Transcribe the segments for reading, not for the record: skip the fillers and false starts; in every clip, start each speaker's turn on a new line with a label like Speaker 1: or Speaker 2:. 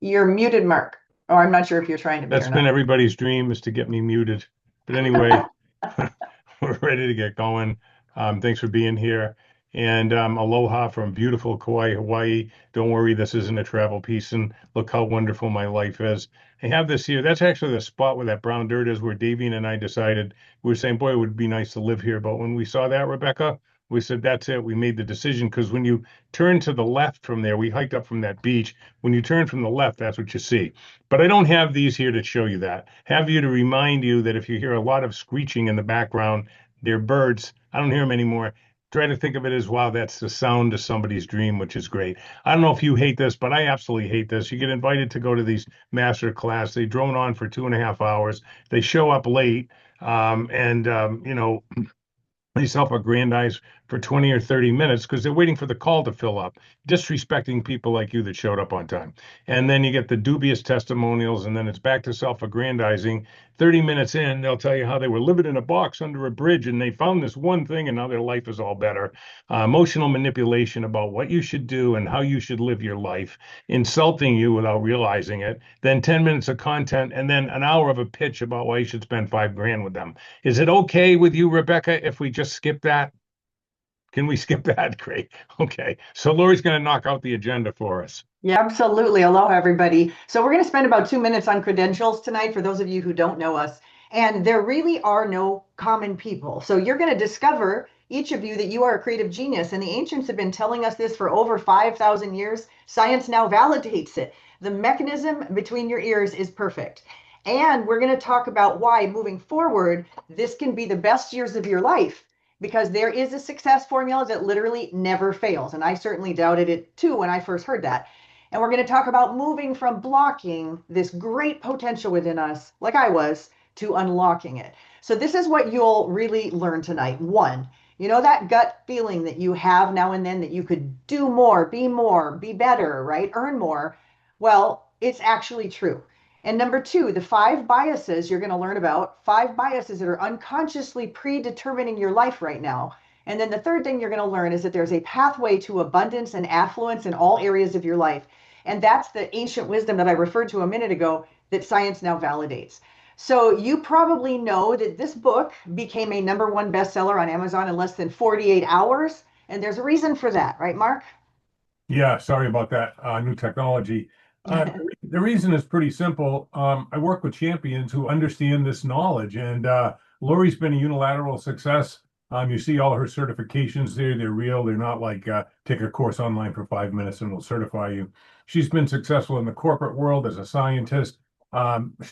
Speaker 1: You're muted, Mark. Or I'm not sure if you're trying to be
Speaker 2: That's
Speaker 1: or
Speaker 2: been
Speaker 1: not.
Speaker 2: everybody's dream is to get me muted. But anyway, we're ready to get going. Thanks for being here. And aloha from beautiful Kauai, Hawaii. Don't worry, this isn't a travel piece. And look how wonderful my life is. I have this here. That's actually the spot where that brown dirt is, where Davine and I decided we were saying, boy, it would be nice to live here. But when we saw that, Rebecca, we said, that's it. We made the decision because when you turn to the left from there, we hiked up from that beach. When you turn from the left, that's what you see. But I don't have these here to show you that. Have you to remind you that if you hear a lot of screeching in the background, they're birds. I don't hear them anymore. Try to think of it as, wow, that's the sound of somebody's dream, which is great. I don't know if you hate this, but I absolutely hate this. You get invited to go to these master class. They drone on for 2.5 hours. They show up late. They self-aggrandize for 20 or 30 minutes because they're waiting for the call to fill up, disrespecting people like you that showed up on time. And then you get the dubious testimonials, and then it's back to self-aggrandizing. 30 minutes in, they'll tell you how they were living in a box under a bridge and they found this one thing and now their life is all better. Emotional manipulation about what you should do and how you should live your life, insulting you without realizing it. Then 10 minutes of content, and then an hour of a pitch about why you should spend 5 grand with them. Is it okay with you, Rebecca, if we just skip that? Can we skip that? Great. Okay. So Lori's going to knock out the agenda for us.
Speaker 1: Yeah, absolutely. Aloha, everybody. So we're going to spend about 2 minutes on credentials tonight for those of you who don't know us. And there really are no common people. So you're going to discover, each of you, that you are a creative genius. And the ancients have been telling us this for over 5,000 years. Science now validates it. The mechanism between your ears is perfect. And we're going to talk about why, moving forward, this can be the best years of your life because there is a success formula that literally never fails. And I certainly doubted it too when I first heard that. And we're going to talk about moving from blocking this great potential within us, like I was, to unlocking it. So, this is what you'll really learn tonight. One, you know that gut feeling that you have now and then that you could do more, be better, right? Earn more. Well, it's actually true. And number two, the five biases you're going to learn about, five biases that are unconsciously predetermining your life right now. And then the third thing you're going to learn is that there's a pathway to abundance and affluence in all areas of your life. And that's the ancient wisdom that I referred to a minute ago that science now validates. So you probably know that this book became a number one bestseller on Amazon in less than 48 hours. And there's a reason for that, right, Mark?
Speaker 2: Yeah, sorry about that. New technology. The reason is pretty simple. I work with champions who understand this knowledge, and Lori's been a unilateral success. You see all her certifications there. They're real. They're not like take a course online for 5 minutes and we'll certify you. She's been successful in the corporate world as a scientist.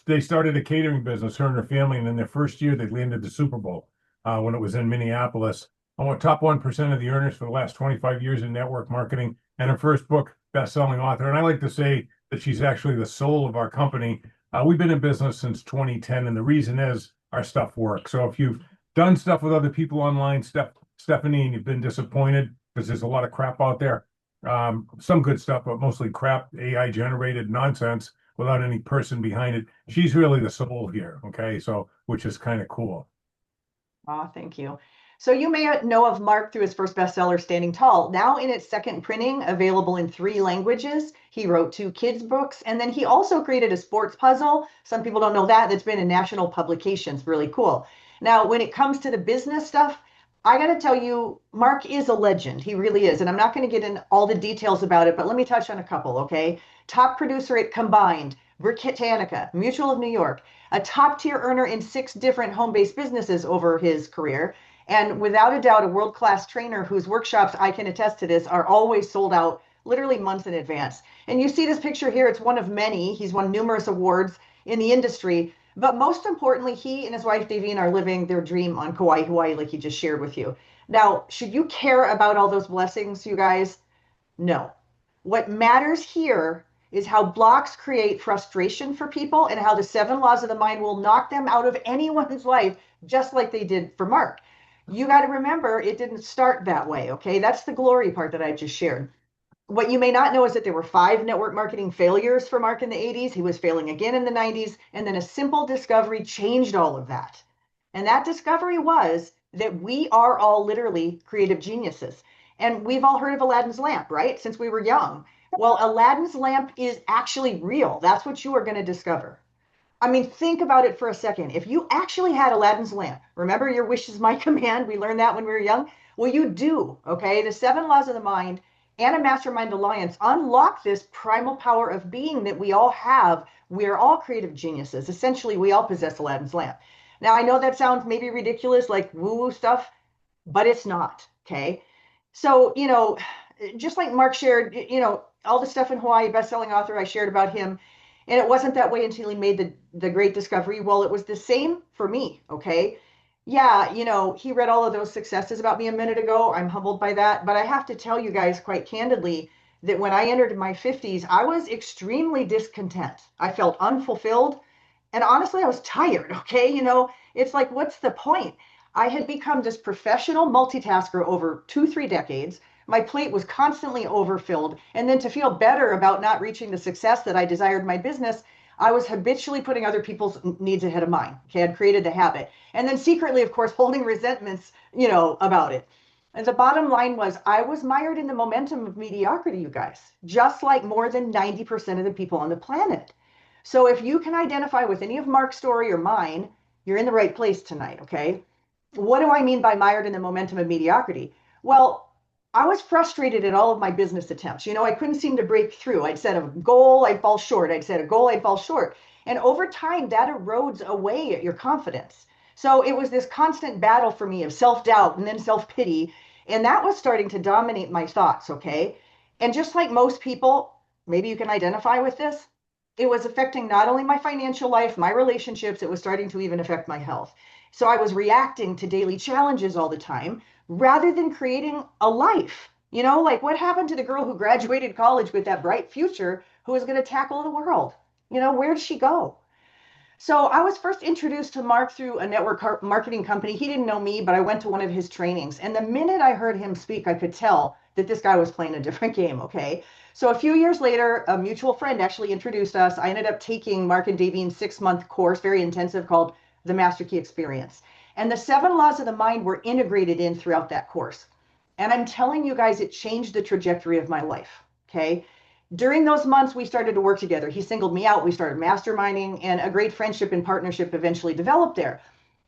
Speaker 2: They started a catering business, her and her family, and in their first year, they landed the Super Bowl when it was in Minneapolis. I want top 1% of the earners for the last 25 years in network marketing, and her first book, best-selling author. And I like to say that she's actually the soul of our company. We've been in business since 2010, and the reason is our stuff works. So if you've done stuff with other people online, Stephanie, and you've been disappointed because there's a lot of crap out there, some good stuff, but mostly crap, AI generated nonsense without any person behind it. She's really the soul here. Okay. So, which is kind of cool.
Speaker 1: Oh, thank you. So you may know of Mark through his first bestseller, Standing Tall. Now in its second printing, available in three languages. He wrote two kids' books, and then he also created a sports puzzle. Some people don't know that. That's been in national publications. Really cool. Now, when it comes to the business stuff, I got to tell you, Mark is a legend. He really is. And I'm not going to get in all the details about it, but let me touch on a couple, okay? Top producer at Combined, Britannica, Mutual of New York, a top tier earner in six different home based businesses over his career. And without a doubt, a world class trainer whose workshops, I can attest to this, are always sold out literally months in advance. And you see this picture here, it's one of many. He's won numerous awards in the industry. But most importantly, he and his wife, Davine, are living their dream on Kauai, Hawaii, like he just shared with you. Now, should you care about all those blessings, you guys? No. What matters here is how blocks create frustration for people and how the seven laws of the mind will knock them out of anyone's life, just like they did for Mark. You got to remember, it didn't start that way, okay? That's the glory part that I just shared. What you may not know is that there were five network marketing failures for Mark in the 80s. He was failing again in the 90s. And then a simple discovery changed all of that. And that discovery was that we are all literally creative geniuses. And we've all heard of Aladdin's lamp, right? Since we were young. Well, Aladdin's lamp is actually real. That's what you are going to discover. I mean, think about it for a second. If you actually had Aladdin's lamp, remember your wish is my command. We learned that when we were young. Well, you do, okay? The seven laws of the mind and a mastermind alliance unlock this primal power of being that we all have. We're all creative geniuses. Essentially, we all possess Aladdin's lamp. Now, I know that sounds maybe ridiculous, like woo-woo stuff, but it's not, okay? So, just like Mark shared, all the stuff in Hawaii, best-selling author, I shared about him. And it wasn't that way until he made the great discovery. Well, it was the same for me, okay? Yeah, he read all of those successes about me a minute ago. I'm humbled by that. But I have to tell you guys quite candidly that when I entered my 50s, I was extremely discontent. I felt unfulfilled. And honestly, I was tired, okay? It's like, what's the point? I had become this professional multitasker over 2, 3 decades. My plate was constantly overfilled. And then to feel better about not reaching the success that I desired in my business, I was habitually putting other people's needs ahead of mine. Okay, I'd created the habit. And then secretly, of course, holding resentments, about it. And the bottom line was I was mired in the momentum of mediocrity, you guys, just like more than 90% of the people on the planet. So if you can identify with any of Mark's story or mine, you're in the right place tonight, okay? What do I mean by mired in the momentum of mediocrity? Well, I was frustrated at all of my business attempts. I couldn't seem to break through. I'd set a goal, I'd fall short. I'd set a goal, I'd fall short. And over time, that erodes away at your confidence. So it was this constant battle for me of self-doubt and then self-pity. And that was starting to dominate my thoughts, okay? And just like most people, maybe you can identify with this, it was affecting not only my financial life, my relationships, it was starting to even affect my health. So I was reacting to daily challenges all the time rather than creating a life. Like what happened to the girl who graduated college with that bright future who was going to tackle the world? Where'd she go? So I was first introduced to Mark through a network marketing company. He didn't know me, but I went to one of his trainings. And the minute I heard him speak, I could tell that this guy was playing a different game, okay? So a few years later, a mutual friend actually introduced us. I ended up taking Mark and Davene's 6-month course, very intensive, called the Master Key Experience. And the seven laws of the mind were integrated in throughout that course. And I'm telling you guys, it changed the trajectory of my life, okay? During those months, we started to work together. He singled me out. We started masterminding, and a great friendship and partnership eventually developed there.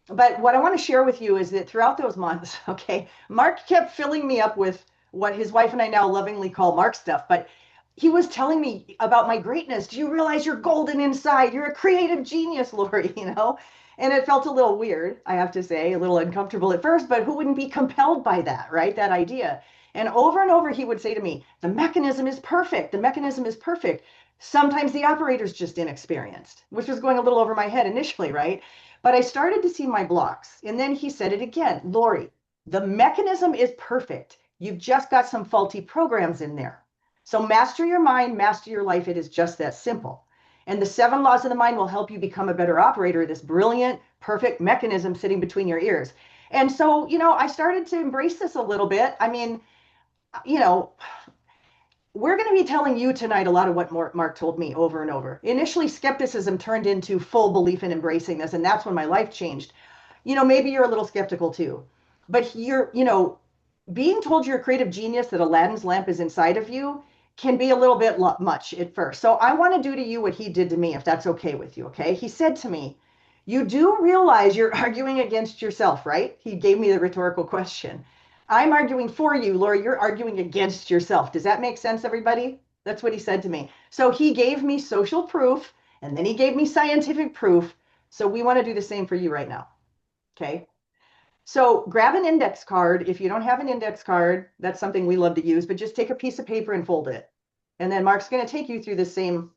Speaker 1: But what I want to share with you is that throughout those months, okay, Mark kept filling me up with what his wife and I now lovingly call Mark stuff. But he was telling me about my greatness. Do you realize you're golden inside? You're a creative genius, Lori, And it felt a little weird, I have to say, a little uncomfortable at first, but who wouldn't be compelled by that, right? That idea. And over, he would say to me, the mechanism is perfect. The mechanism is perfect. Sometimes the operator's just inexperienced, which was going a little over my head initially, right? But I started to see my blocks. And then he said it again, Lori, the mechanism is perfect. You've just got some faulty programs in there. So master your mind, master your life. It is just that simple. And the seven laws of the mind will help you become a better operator, this brilliant, perfect mechanism sitting between your ears. And so, I started to embrace this a little bit. I mean, you know, we're going to be telling you tonight a lot of what Mark told me over and over. Initially, skepticism turned into full belief in embracing this, and that's when my life changed. Maybe you're a little skeptical too, but being told you're a creative genius, that Aladdin's lamp is inside of you, can be a little bit much at first. So I want to do to you what he did to me, if that's okay with you, okay? He said to me, you do realize you're arguing against yourself, right? He gave me the rhetorical question. I'm arguing for you, Laura. You're arguing against yourself. Does that make sense, everybody? That's what he said to me. So he gave me social proof, and then he gave me scientific proof. So we want to do the same for you right now, okay? So grab an index card. If you don't have an index card, that's something we love to use, but just take a piece of paper and fold it. And then Mark's going to take you through the same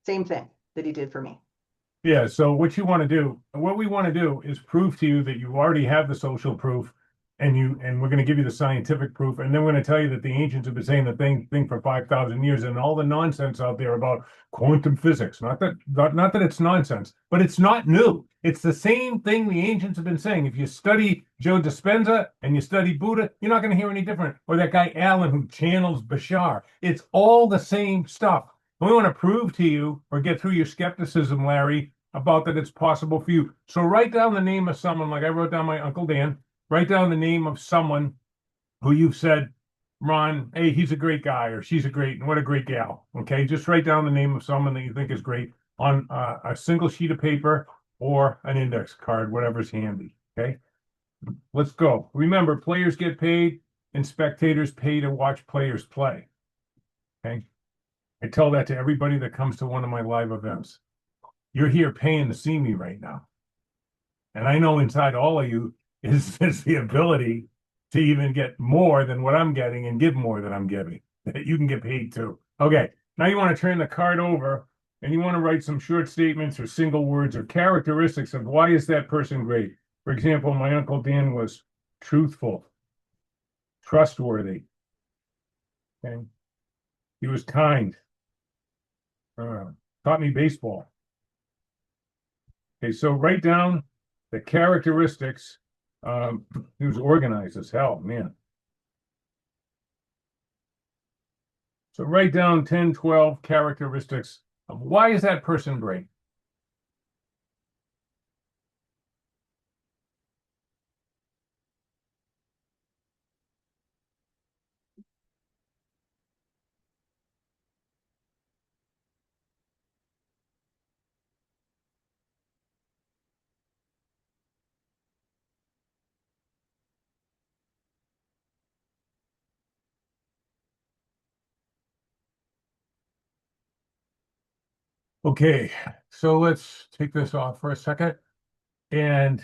Speaker 1: thing that he did for me.
Speaker 2: Yeah, so what we want to do is prove to you that you already have the social proof, and we're going to give you the scientific proof, and then we're going to tell you that the ancients have been saying the thing for 5,000 years, and all the nonsense out there about quantum physics. Not that it's nonsense, but it's not new. It's the same thing the ancients have been saying. If you study Joe Dispenza and you study Buddha, you're not going to hear any different. Or that guy Allen who channels Bashar. It's all the same stuff. We want to prove to you, or get through your skepticism, Larry, about that it's possible for you. So write down the name of someone, like I wrote down my Uncle Dan. Write down the name of someone who you've said, Ron, hey, he's a great guy, or she's a great, what a great gal. Okay, just write down the name of someone that you think is great on a single sheet of paper or an index card, whatever's handy. Okay, let's go. Remember, players get paid and spectators pay to watch players play. Okay, I tell that to everybody that comes to one of my live events. You're here paying to see me right now. And I know inside all of you is the ability to even get more than what I'm getting and give more than I'm giving. You can get paid too. Okay, now you want to turn the card over and you want to write some short statements or single words or characteristics of why is that person great. For example, my Uncle Dan was truthful, trustworthy. Okay. He was kind. Taught me baseball. Okay, so write down the characteristics. He was organized as hell, man. So write down 10, 12 characteristics of why is that person great? Okay, so let's take this off for a second. And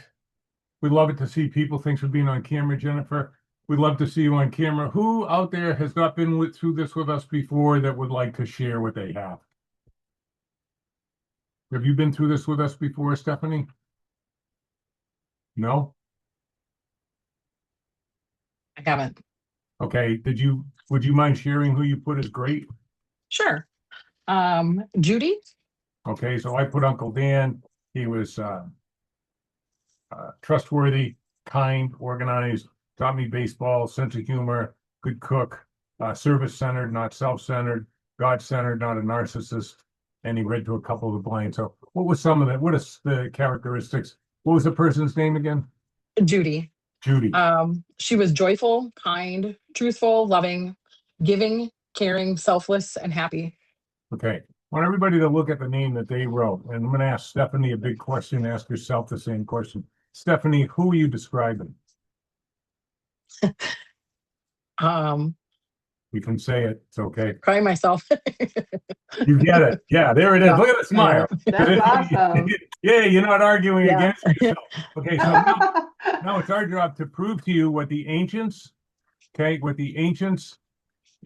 Speaker 2: we love it to see people. Thanks for being on camera, Jennifer. We'd love to see you on camera. Who out there has not been through this with us before that would like to share what they have? Have you been through this with us before, Stephanie? No?
Speaker 3: I haven't.
Speaker 2: Okay. Would you mind sharing who you put as great?
Speaker 3: Sure. Judy.
Speaker 2: Okay, so I put Uncle Dan. He was trustworthy, kind, organized, taught me baseball, sense of humor, good cook, service-centered, not self-centered, God-centered, not a narcissist, and he read to a couple of the blind. So what was some of that? What is the characteristics? What was the person's name again?
Speaker 3: Judy.
Speaker 2: Judy.
Speaker 3: She was joyful, kind, truthful, loving, giving, caring, selfless, and happy.
Speaker 2: Okay. I want everybody to look at the name that they wrote. And I'm going to ask Stephanie a big question. Ask yourself the same question. Stephanie, who are you describing? You can say it. It's okay.
Speaker 3: Probably myself.
Speaker 2: You get it. Yeah, there it is.
Speaker 3: Yeah.
Speaker 2: Look at the smile.
Speaker 1: That's awesome.
Speaker 2: Yeah, you're not arguing
Speaker 3: Yeah.
Speaker 2: against yourself. Okay, so now it's our job to prove to you what the ancients, okay, what the ancients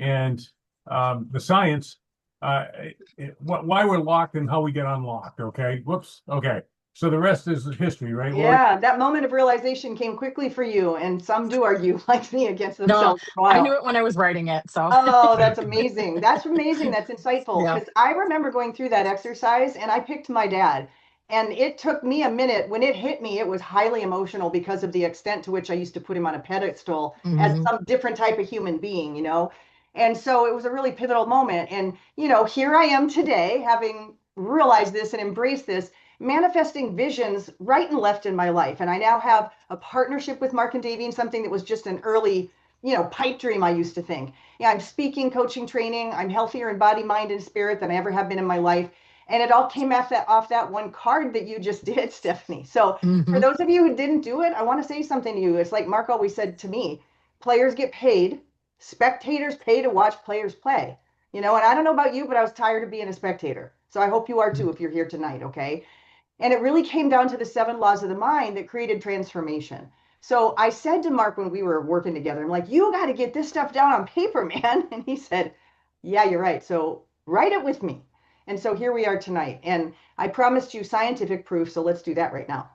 Speaker 2: and the science, why we're locked and how we get unlocked. Okay, whoops. Okay, so the rest is history, right, Lori?
Speaker 1: Yeah, that moment of realization came quickly for you, and some do argue like me against themselves.
Speaker 3: No, I knew it when I was writing it. So.
Speaker 1: Oh, that's amazing. That's amazing. That's insightful.
Speaker 3: Yeah.
Speaker 1: Because I remember going through that exercise and I picked my dad. And it took me a minute. When it hit me, it was highly emotional because of the extent to which I used to put him on a pedestal as
Speaker 3: Mhm.
Speaker 1: some different type of human being, you know? And so it was a really pivotal moment. And, you know, here I am today, having realized this and embraced this, manifesting visions right and left in my life. And I now have a partnership with Mark and Davene, something that was just an early, you know, pipe dream, I used to think. Yeah, I'm speaking, coaching, training. I'm healthier in body, mind, and spirit than I ever have been in my life. And it all came off that one card that you just did, Stephanie. So for
Speaker 3: Mhm.
Speaker 1: those of you who didn't do it, I want to say something to you. It's like Mark always said to me, players get paid, spectators pay to watch players play. You know, and I don't know about you, but I was tired of being a spectator. So I hope you are too if you're here tonight, okay? And it really came down to the 7 laws of the mind that created transformation. So I said to Mark when we were working together, I'm like, you got to get this stuff down on paper, man. And he said, yeah, you're right. So write it with me. And so here we are tonight. And I promised you scientific proof. So let's do that right now.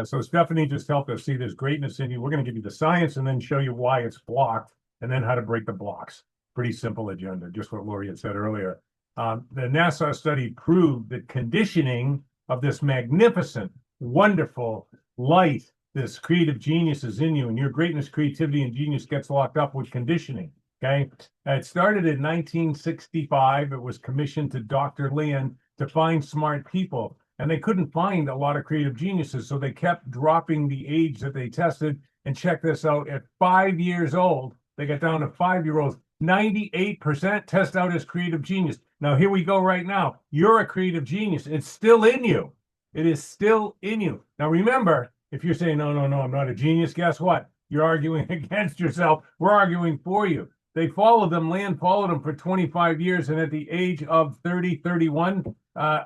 Speaker 2: So Stephanie just helped us see there's greatness in you. We're going to give you the science and then show you why it's blocked and then how to break the blocks. Pretty simple agenda, just what Lori had said earlier. The NASA study proved that conditioning of this magnificent, wonderful light, this creative genius is in you, and your greatness, creativity, and genius gets locked up with conditioning. Okay. It started in 1965. It was commissioned to Dr. Land to find smart people. And they couldn't find a lot of creative geniuses. So they kept dropping the age that they tested. And check this out, at 5 years old, They got down to 5-year-olds. 98% test out as creative genius. Now, here we go right now. You're a creative genius. It's still in you. It is still in you. Now, remember, if you're saying, no, no, no, I'm not a genius, guess what? You're arguing against yourself. We're arguing for you. They followed them. Land followed them for 25 years. And at the age of 30, 31,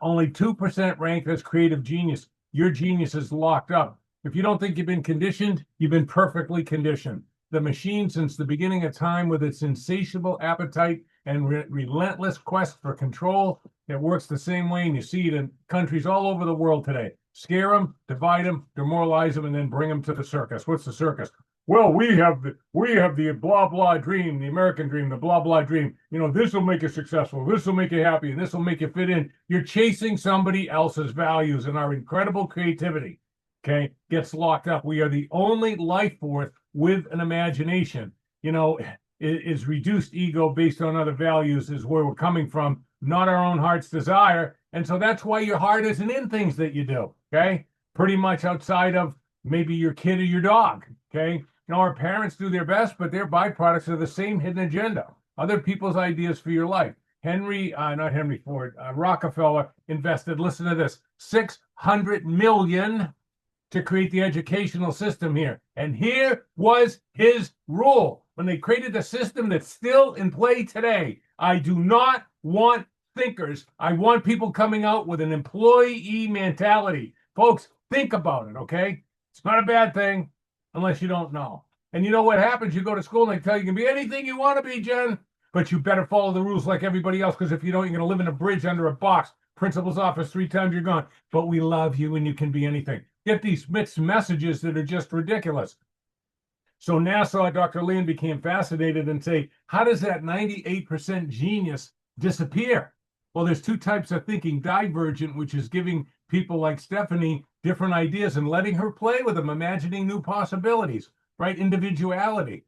Speaker 2: only 2% ranked as creative genius. Your genius is locked up. If you don't think you've been conditioned, you've been perfectly conditioned. The machine, since the beginning of time, with its insatiable appetite and relentless quest for control, it works the same way. And you see it in countries all over the world today. Scare them, divide them, demoralize them, and then bring them to the circus. What's the circus? Well, we have the blah blah dream, the American dream, the blah blah dream. You know, this will make you successful, this will make you happy, and this will make you fit in. You're chasing somebody else's values, and our incredible creativity, okay, gets locked up. We are the only life force with an imagination. You know, is reduced ego based on other values is where we're coming from, not our own heart's desire. And so that's why your heart isn't in things that you do, okay? Pretty much outside of maybe your kid or your dog, okay? You know, our parents do their best, but they're byproducts of the same hidden agenda, other people's ideas for your life. Not Henry Ford, Rockefeller invested, listen to this, $600 million to create the educational system here. And here was his rule when they created the system that's still in play today. I do not want thinkers. I want people coming out with an employee mentality. Folks, think about it, okay? It's not a bad thing unless you don't know. And you know what happens? You go to school and they tell you, you can be anything you want to be, Jen, but you better follow the rules like everybody else, because if you don't, you're going to live in a bridge under a box. Principal's office 3 times, you're gone. But we love you and you can be anything. Get these mixed messages that are just ridiculous. So NASA, Dr. Land became fascinated and say, how does that 98% genius disappear? Well, there's 2 types of thinking: divergent, which is giving people like Stephanie different ideas and letting her play with them, imagining new possibilities, right? Individuality.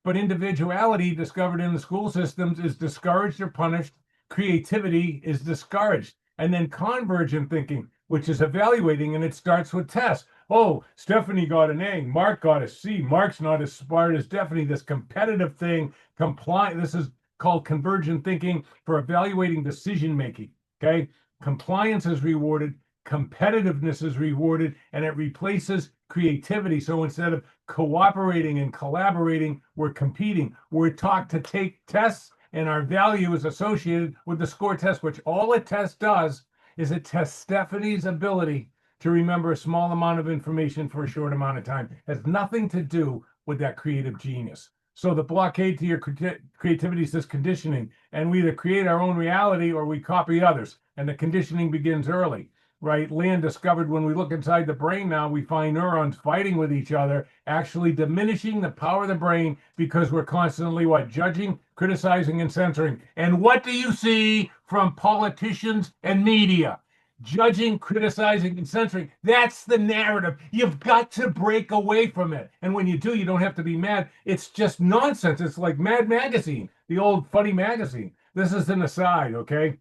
Speaker 2: But individuality, discovered in the school systems, is discouraged or punished. Creativity is discouraged. And then convergent thinking, which is evaluating, and it starts with tests. Oh, Stephanie got an A, Mark got a C. Mark's not as smart as Stephanie. This competitive thing, this is called convergent thinking for evaluating decision making, okay? Compliance is rewarded, competitiveness is rewarded, and it replaces creativity. So instead of cooperating and collaborating, we're competing. We're taught to take tests, and our value is associated with the score test, which all a test does is it tests Stephanie's ability to remember a small amount of information for a short amount of time. It has nothing to do with that creative genius. So the blockade to your creativity is this conditioning, and we either create our own reality or we copy others, and the conditioning begins early, right? Land discovered when we look inside the brain now, we find neurons fighting with each other, actually diminishing the power of the brain because we're constantly what? Judging, criticizing, and censoring. And what do you see from politicians and media? Judging, criticizing, and censoring. That's the narrative. You've got to break away from it. And when you do, you don't have to be mad. It's just nonsense. It's like Mad Magazine, the old funny magazine. This is an aside, okay?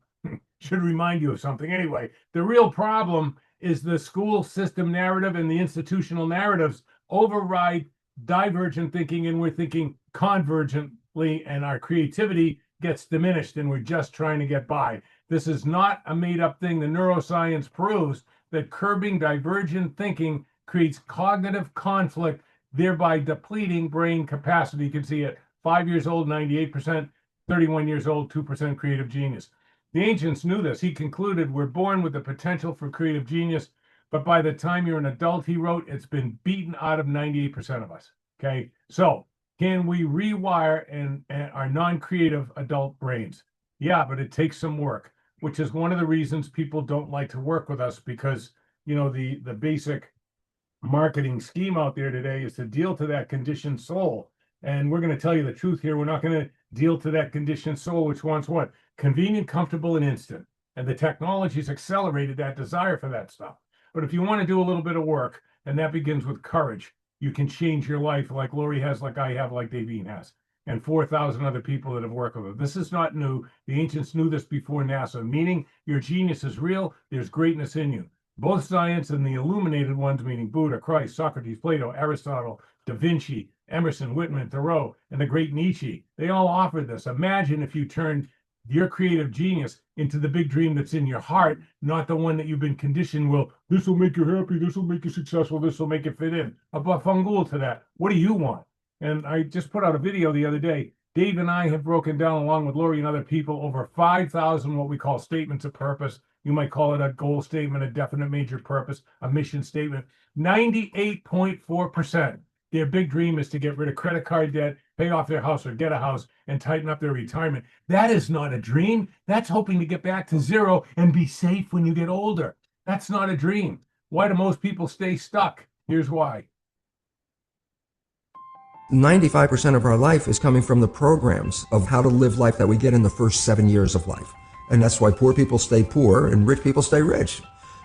Speaker 2: Should remind you of something. Anyway, the real problem is the school system narrative and the institutional narratives override divergent thinking, and we're thinking convergently, and our creativity gets diminished, and we're just trying to get by. This is not a made-up thing. The neuroscience proves that curbing divergent thinking creates cognitive conflict, thereby depleting brain capacity. You can see it. 5 years old, 98%, 31 years old, 2% creative genius. The ancients knew this. He concluded, we're born with the potential for creative genius, but by the time you're an adult, he wrote, it's been beaten out of 98% of us. Okay, so can we rewire our non-creative adult brains? Yeah, but it takes some work, which is one of the reasons people don't like to work with us, because, you know, the basic marketing scheme out there today is to deal to that conditioned soul. And we're going to tell you the truth here. We're not going to deal to that conditioned soul, which wants what? Convenient, comfortable, and instant. And the technology's accelerated that desire for that stuff. But if you want to do a little bit of work, and that begins with courage, you can change your life like Lori has, like I have, like Davene has, and 4,000 other people that have worked with her. This is not new. The ancients knew this before NASA, meaning your genius is real. There's greatness in you. Both science and the illuminated ones, meaning Buddha, Christ, Socrates, Plato, Aristotle, Da Vinci, Emerson, Whitman, Thoreau, and the great Nietzsche. They all offered this. Imagine if you turned your creative genius into the big dream that's in your heart, not the one that you've been conditioned. Well, this will make you happy, this will make you successful, this will make you fit in. About fungool to that. What do you want? And I just put out a video the other day. Dave and I have broken down, along with Lori and other people, over 5,000 what we call statements of purpose. You might call it a goal statement, a definite major purpose, a mission statement. 98.4%. Their big dream is to get rid of credit card debt, pay off their house or get a house, and tighten up their retirement. That is not a dream. That's hoping to get back to zero and be safe when you get older. That's not a dream. Why do most people stay stuck? Here's why.
Speaker 4: 95% of our life is coming from the programs of how to live life that we get in the first 7 years of life. And that's why poor people stay poor and rich people stay rich.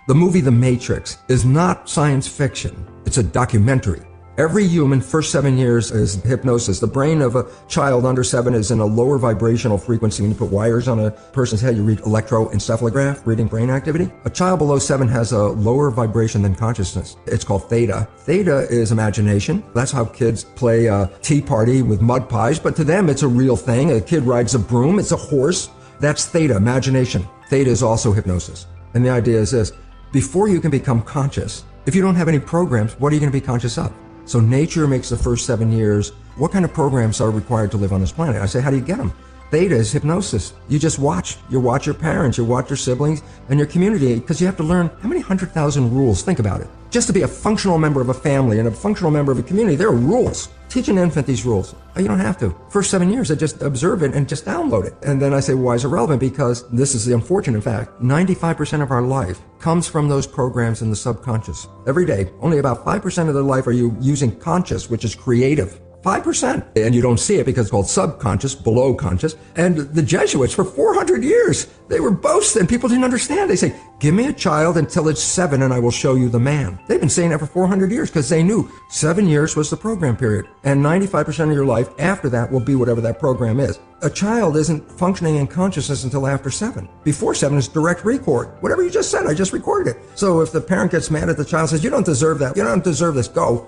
Speaker 4: The movie The Matrix is not science fiction. It's a documentary. Every human, first 7 years is hypnosis. The brain of a child under 7 is in a lower vibrational frequency. When you put wires on a person's head, you read electroencephalograph, reading brain activity. A child below 7 has a lower vibration than consciousness. It's called theta. Theta is imagination. That's how kids play a tea party with mud pies, but to them it's a real thing. A kid rides a broom, it's a horse. That's theta, imagination. Theta is also hypnosis. And the idea is this: before you can become conscious, if you don't have any programs, what are you going to be conscious of? So nature makes the first 7 years. What kind of programs are required to live on this planet? I say, how do you get them? Theta is hypnosis. You just watch. You watch your parents, you watch your siblings and your community, because you have to learn how many 100,000 rules. Think about it. Just to be a functional member of a family and a functional member of a community, there are rules. Teach an infant these rules. You don't have to. First 7 years, I just observe it and just download it. And then I say, why is it relevant? Because this is the unfortunate fact. 95% of our life comes from those programs in the subconscious. Every day, only about 5% of their life are you using conscious, which is creative. 5%. And you don't see it because it's called subconscious, below conscious. And the Jesuits, for 400 years, they were boasting, and people didn't understand. They say, give me a child until it's 7 and I will show you the man. They've been saying that for 400 years because they knew 7 years was the program period. And 95% of your life after that will be whatever that program is. A child isn't functioning in consciousness until after 7. Before 7 is direct record. Whatever you just said, I just recorded it. So if the parent gets mad at the child, says, you don't deserve that, you don't deserve this, go.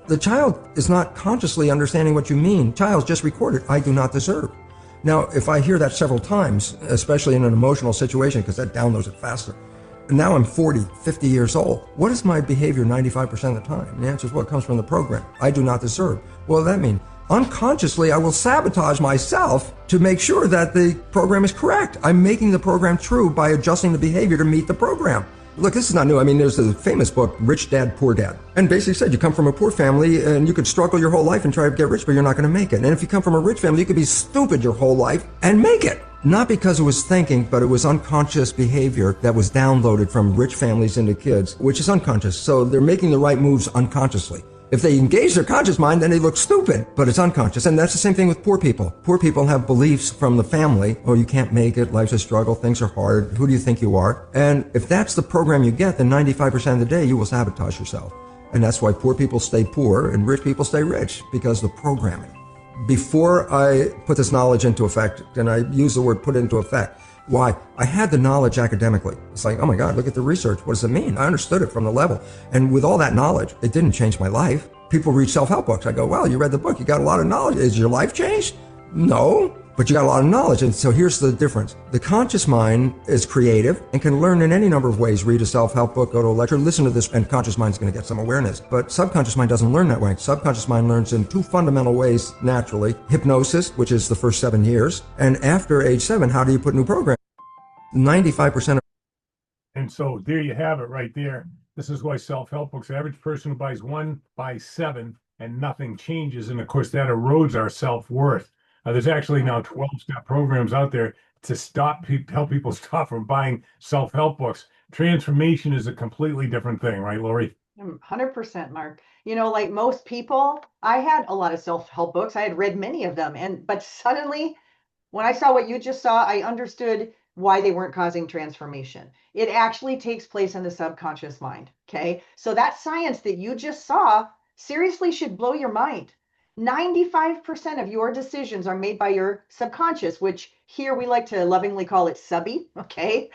Speaker 4: The child is not consciously understanding what you mean. Child's just recorded, I do not deserve. Now, if I hear that several times, especially in an emotional situation, because that downloads it faster, and now I'm 40, 50 years old, what is my behavior 95% of the time? And the answer is what comes from the program. I do not deserve. Well, that means unconsciously I will sabotage myself to make sure that the program is correct. I'm making the program true by adjusting the behavior to meet the program. Look, this is not new. I mean, there's a famous book, Rich Dad, Poor Dad. And basically said you come from a poor family and you could struggle your whole life and try to get rich, but you're not going to make it. And if you come from a rich family, you could be stupid your whole life and make it. Not because it was thinking, but it was unconscious behavior that was downloaded from rich families into kids, which is unconscious. So they're making the right moves unconsciously. If they engage their conscious mind, then they look stupid, but it's unconscious. And that's the same thing with poor people. Poor people have beliefs from the family. Oh, you can't make it. Life's a struggle. Things are hard. Who do you think you are? And if that's the program you get, then 95% of the day, you will sabotage yourself. And that's why poor people stay poor and rich people stay rich, because of the programming. Before I put this knowledge into effect, and I use the word put into effect, why? I had the knowledge academically. It's like, oh my God, look at the research. What does it mean? I understood it from the level. And with all that knowledge, it didn't change my life. People read self-help books. I go, well, you read the book. You got a lot of knowledge. Is your life changed? No, but you got a lot of knowledge. And so here's the difference. The conscious mind is creative and can learn in any number of ways. Read a self-help book, go to a lecture, listen to this, and conscious mind is going to get some awareness. But subconscious mind doesn't learn that way. Subconscious mind learns in 2 fundamental ways naturally. Hypnosis, which is the first 7 years. And after age 7, how do you put new programs? 95% of.
Speaker 2: And so there you have it right there. This is why self-help books, the average person who buys 1 buys 7 and nothing changes. And of course, that erodes our self-worth. There's actually now 12-step programs out there to help people stop from buying self-help books. Transformation is a completely different thing, right, Lori?
Speaker 1: 100%, Mark. You know, like most people, I had a lot of self-help books. I had read many of them. But suddenly, when I saw what you just saw, I understood why they weren't causing transformation. It actually takes place in the subconscious mind. Okay. So that science that you just saw seriously should blow your mind. 95% of your decisions are made by your subconscious, which here we like to lovingly call it subby, okay?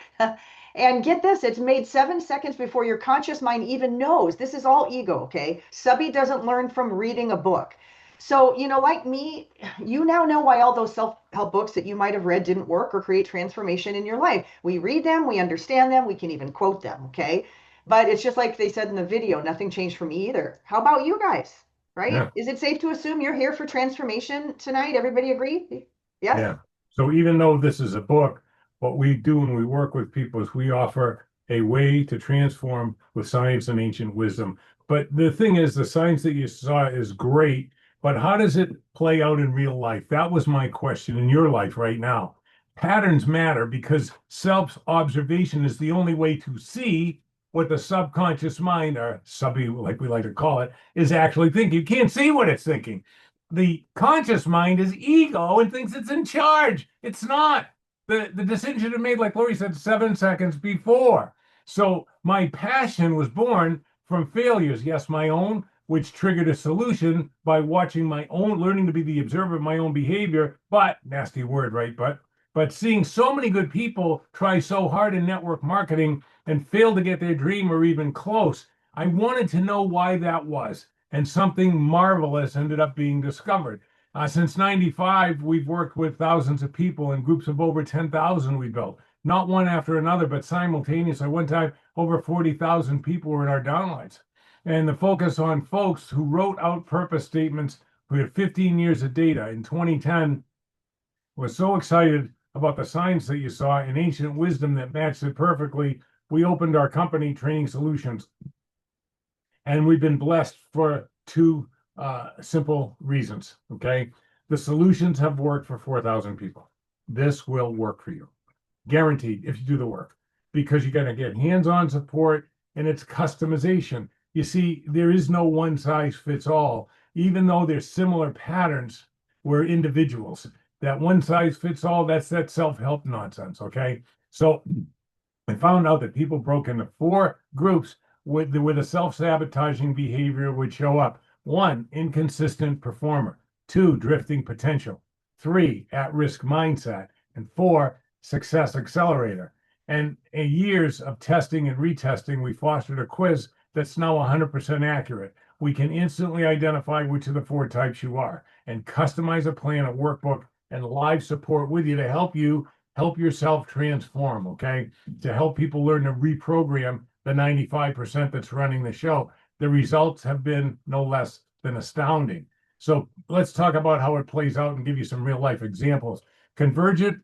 Speaker 1: And get this, it's made 7 seconds before your conscious mind even knows. This is all ego, okay? Subby doesn't learn from reading a book. So, like me, you now know why all those self-help books that you might have read didn't work or create transformation in your life. We read them, we understand them, we can even quote them, okay? But it's just like they said in the video, nothing changed for me either. How about you guys? Right?
Speaker 2: Yeah.
Speaker 1: Is it safe to assume you're here for transformation tonight? Everybody agree? Yes?
Speaker 2: Yeah. So even though this is a book, what we do when we work with people is we offer a way to transform with science and ancient wisdom. But the thing is, the science that you saw is great, but how does it play out in real life? That was my question in your life right now. Patterns matter because self-observation is the only way to see what the subconscious mind, or subby, like we like to call it, is actually thinking. You can't see what it's thinking. The conscious mind is ego and thinks it's in charge. It's not. The decision is made, like Lori said, 7 seconds before. So my passion was born from failures. Yes, my own, which triggered a solution by watching my own, learning to be the observer of my own behavior. But nasty word, right? But seeing so many good people try so hard in network marketing and fail to get their dream or even close, I wanted to know why that was. And something marvelous ended up being discovered. Since 95, we've worked with thousands of people in groups of over 10,000 we built, not one after another, but simultaneously. One time, over 40,000 people were in our downlines. And the focus on folks who wrote out purpose statements. We had 15 years of data. In 2010, was so excited about the science that you saw in ancient wisdom that matched it perfectly. We opened our company, Training Solutions. And we've been blessed for two simple reasons, okay? The solutions have worked for 4,000 people. This will work for you, guaranteed, if you do the work, because you're going to get hands-on support and it's customization. You see, there is no one size fits all, even though there's similar patterns. We're individuals. That one size fits all, that's that self-help nonsense, okay? So I found out that people broke into 4 groups with a self-sabotaging behavior would show up. 1, inconsistent performer. 2, drifting potential. 3, at-risk mindset. And 4, success accelerator. And in years of testing and retesting, we fostered a quiz that's now 100% accurate. We can instantly identify which of the 4 types you are and customize a plan, a workbook, and live support with you to help yourself transform, okay? To help people learn to reprogram the 95% that's running the show. The results have been no less than astounding. So let's talk about how it plays out and give you some real life examples. Convergent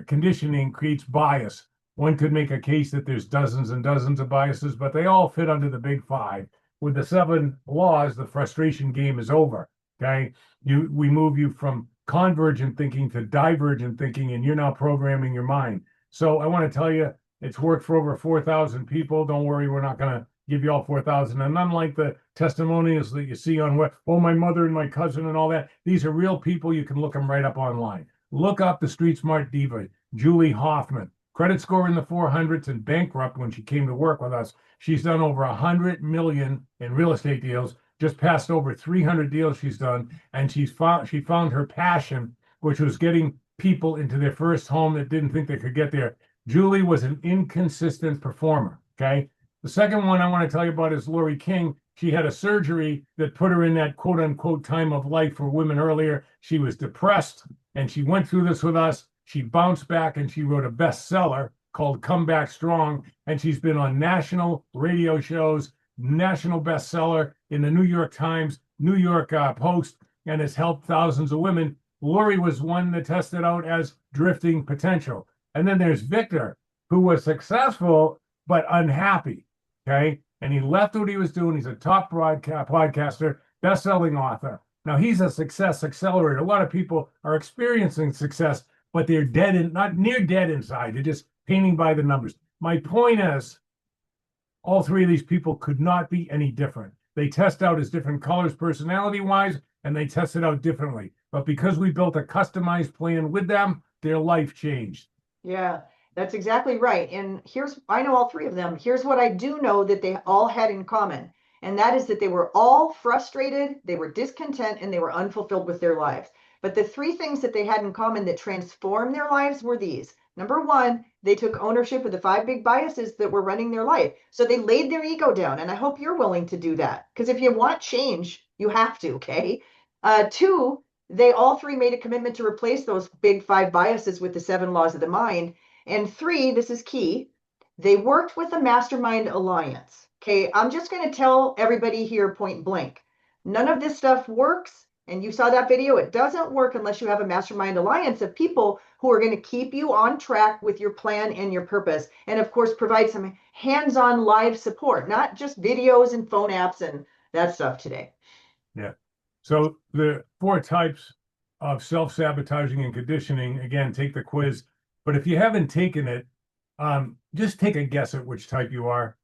Speaker 2: conditioning creates bias. One could make a case that there's dozens and dozens of biases, but they all fit under the big 5. With the 7 laws, the frustration game is over, okay? We move you from convergent thinking to divergent thinking, and you're now programming your mind. So I want to tell you, it's worked for over 4,000 people. Don't worry, we're not going to give you all 4,000. And unlike the testimonials that you see on my mother and my cousin and all that, these are real people. You can look them right up online. Look up the street smart diva, Julie Hoffman. Credit score in the 400s and bankrupt when she came to work with us. She's done over 100 million in real estate deals, just passed over 300 deals she's done. And she found her passion, which was getting people into their first home that didn't think they could get there. Julie was an inconsistent performer, okay? The second one I want to tell you about is Lori King. She had a surgery that put her in that quote unquote time of life for women earlier. She was depressed and she went through this with us. She bounced back and she wrote a bestseller called Come Back Strong. And she's been on national radio shows, national bestseller in the New York Times, New York Post, and has helped thousands of women. Lori was one that tested out as drifting potential. And then there's Victor, who was successful but unhappy, okay? And he left what he was doing. He's a top podcaster, best-selling author. Now, he's a success accelerator. A lot of people are experiencing success, but they're not near dead inside. They're just painting by the numbers. My point is, all 3 of these people could not be any different. They test out as different colors personality-wise, and they test it out differently. But because we built a customized plan with them, their life changed.
Speaker 1: Yeah, that's exactly right. And I know all 3 of them. Here's what I do know that they all had in common. And that is that they were all frustrated, they were discontent, and they were unfulfilled with their lives. But the three things that they had in common that transformed their lives were these. Number one, they took ownership of the 5 big biases that were running their life. So they laid their ego down. And I hope you're willing to do that. Because if you want change, you have to, okay? Two, they all three made a commitment to replace those big 5 biases with the 7 laws of the mind. And three, this is key, they worked with a mastermind alliance. Okay, I'm just going to tell everybody here point blank. None of this stuff works. And you saw that video. It doesn't work unless you have a mastermind alliance of people who are going to keep you on track with your plan and your purpose. And of course, provide some hands-on live support, not just videos and phone apps and that stuff today.
Speaker 2: Yeah. So the 4 types of self-sabotaging and conditioning, again, take the quiz. But if you haven't taken it, just take a guess at which type you are.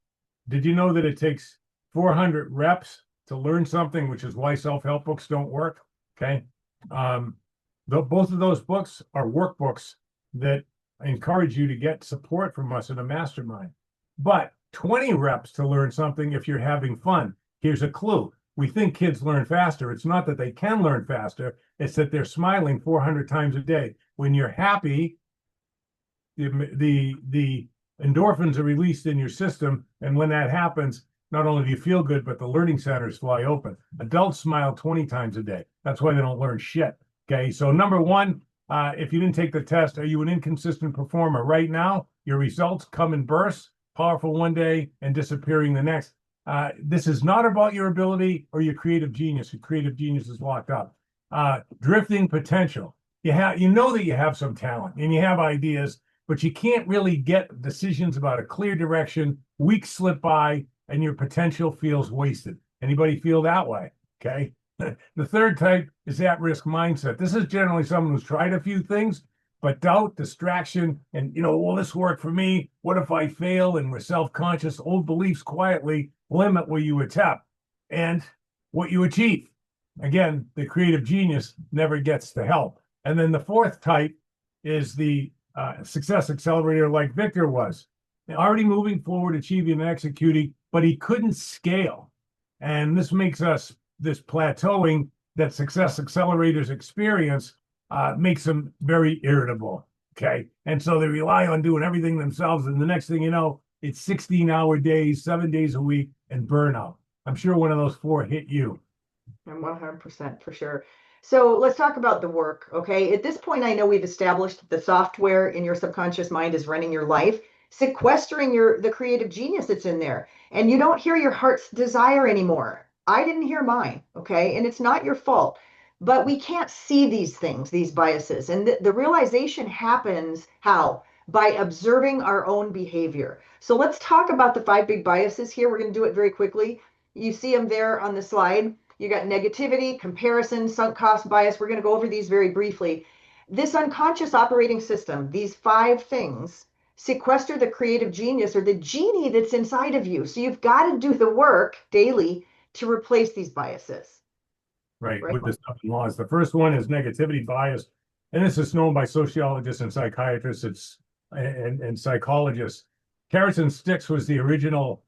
Speaker 2: Did you know that it takes 400 reps to learn something, which is why self-help books don't work? Okay. Both of those books are workbooks that encourage you to get support from us in a mastermind. But 20 reps to learn something if you're having fun. Here's a clue. We think kids learn faster. It's not that they can learn faster. It's that they're smiling 400 times a day. When you're happy, the endorphins are released in your system. And when that happens, not only do you feel good, but the learning centers fly open. Adults smile 20 times a day. That's why they don't learn shit. Okay. So number one, if you didn't take the test, are you an inconsistent performer? Right now, your results come in bursts, powerful one day and disappearing the next. This is not about your ability or your creative genius. Your creative genius is locked up. Drifting potential. You know that you have some talent and you have ideas, but you can't really get decisions about a clear direction. Weeks slip by and your potential feels wasted. Anybody feel that way? Okay. The third type is at-risk mindset. This is generally someone who's tried a few things, but doubt, distraction, and, will this work for me? What if I fail? And we're self-conscious. Old beliefs quietly limit what you attempt and what you achieve. Again, the creative genius never gets the help. And then the fourth type is the success accelerator like Victor was. Already moving forward, achieving and executing, but he couldn't scale. And this makes us, this plateauing that success accelerators experience makes them very irritable, okay? And so they rely on doing everything themselves, and the next thing you know, it's 16-hour days, 7 days a week, and burnout. I'm sure one of those 4 hit you.
Speaker 1: I'm 100% for sure. So let's talk about the work, okay? At this point, I know we've established that the software in your subconscious mind is running your life, sequestering the creative genius that's in there, and you don't hear your heart's desire anymore. I didn't hear mine, okay? And it's not your fault. But we can't see these things, these biases. And the realization happens how? By observing our own behavior. So let's talk about the 5 big biases here. We're going to do it very quickly. You see them there on the slide. You got negativity, comparison, sunk cost bias. We're going to go over these very briefly. This unconscious operating system, these 5 things, sequester the creative genius or the genie that's inside of you. So you've got to do the work daily to replace these biases.
Speaker 2: Right, with the 7 laws. The first one is negativity bias. And this is known by sociologists and psychiatrists and psychologists. Carrots and sticks was the original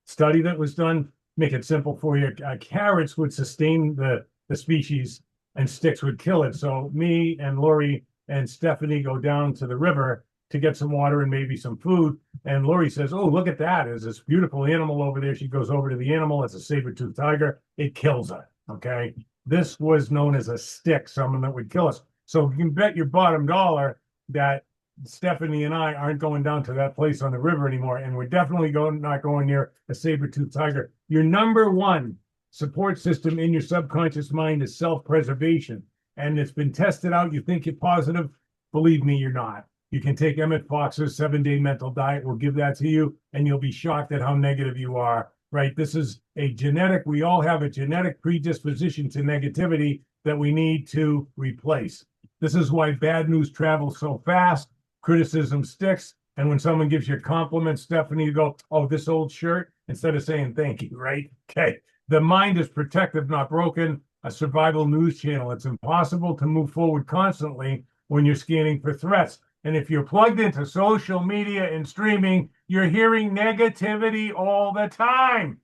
Speaker 2: study that was done. Make it simple for you. Carrots would sustain the species and sticks would kill it. So me and Lori and Stephanie go down to the river to get some water and maybe some food. And Lori says, oh, look at that. There's this beautiful animal over there. She goes over to the animal. It's a saber-toothed tiger. It kills her. Okay. This was known as a stick, someone that would kill us. So you can bet your bottom dollar that Stephanie and I aren't going down to that place on the river anymore. And we're definitely not going near a saber-toothed tiger. Your number one support system in your subconscious mind is self-preservation. And it's been tested out. You think you're positive. Believe me, you're not. You can take Emmett Fox's 7-day mental diet. We'll give that to you, and you'll be shocked at how negative you are, right? This is a genetic, we all have a genetic predisposition to negativity that we need to replace. This is why bad news travels so fast, criticism sticks, and when someone gives you a compliment, Stephanie, you go, oh, this old shirt, instead of saying thank you, right? Okay. The mind is protective, not broken, a survival news channel. It's impossible to move forward constantly when you're scanning for threats. And if you're plugged into social media and streaming, you're hearing negativity all the time.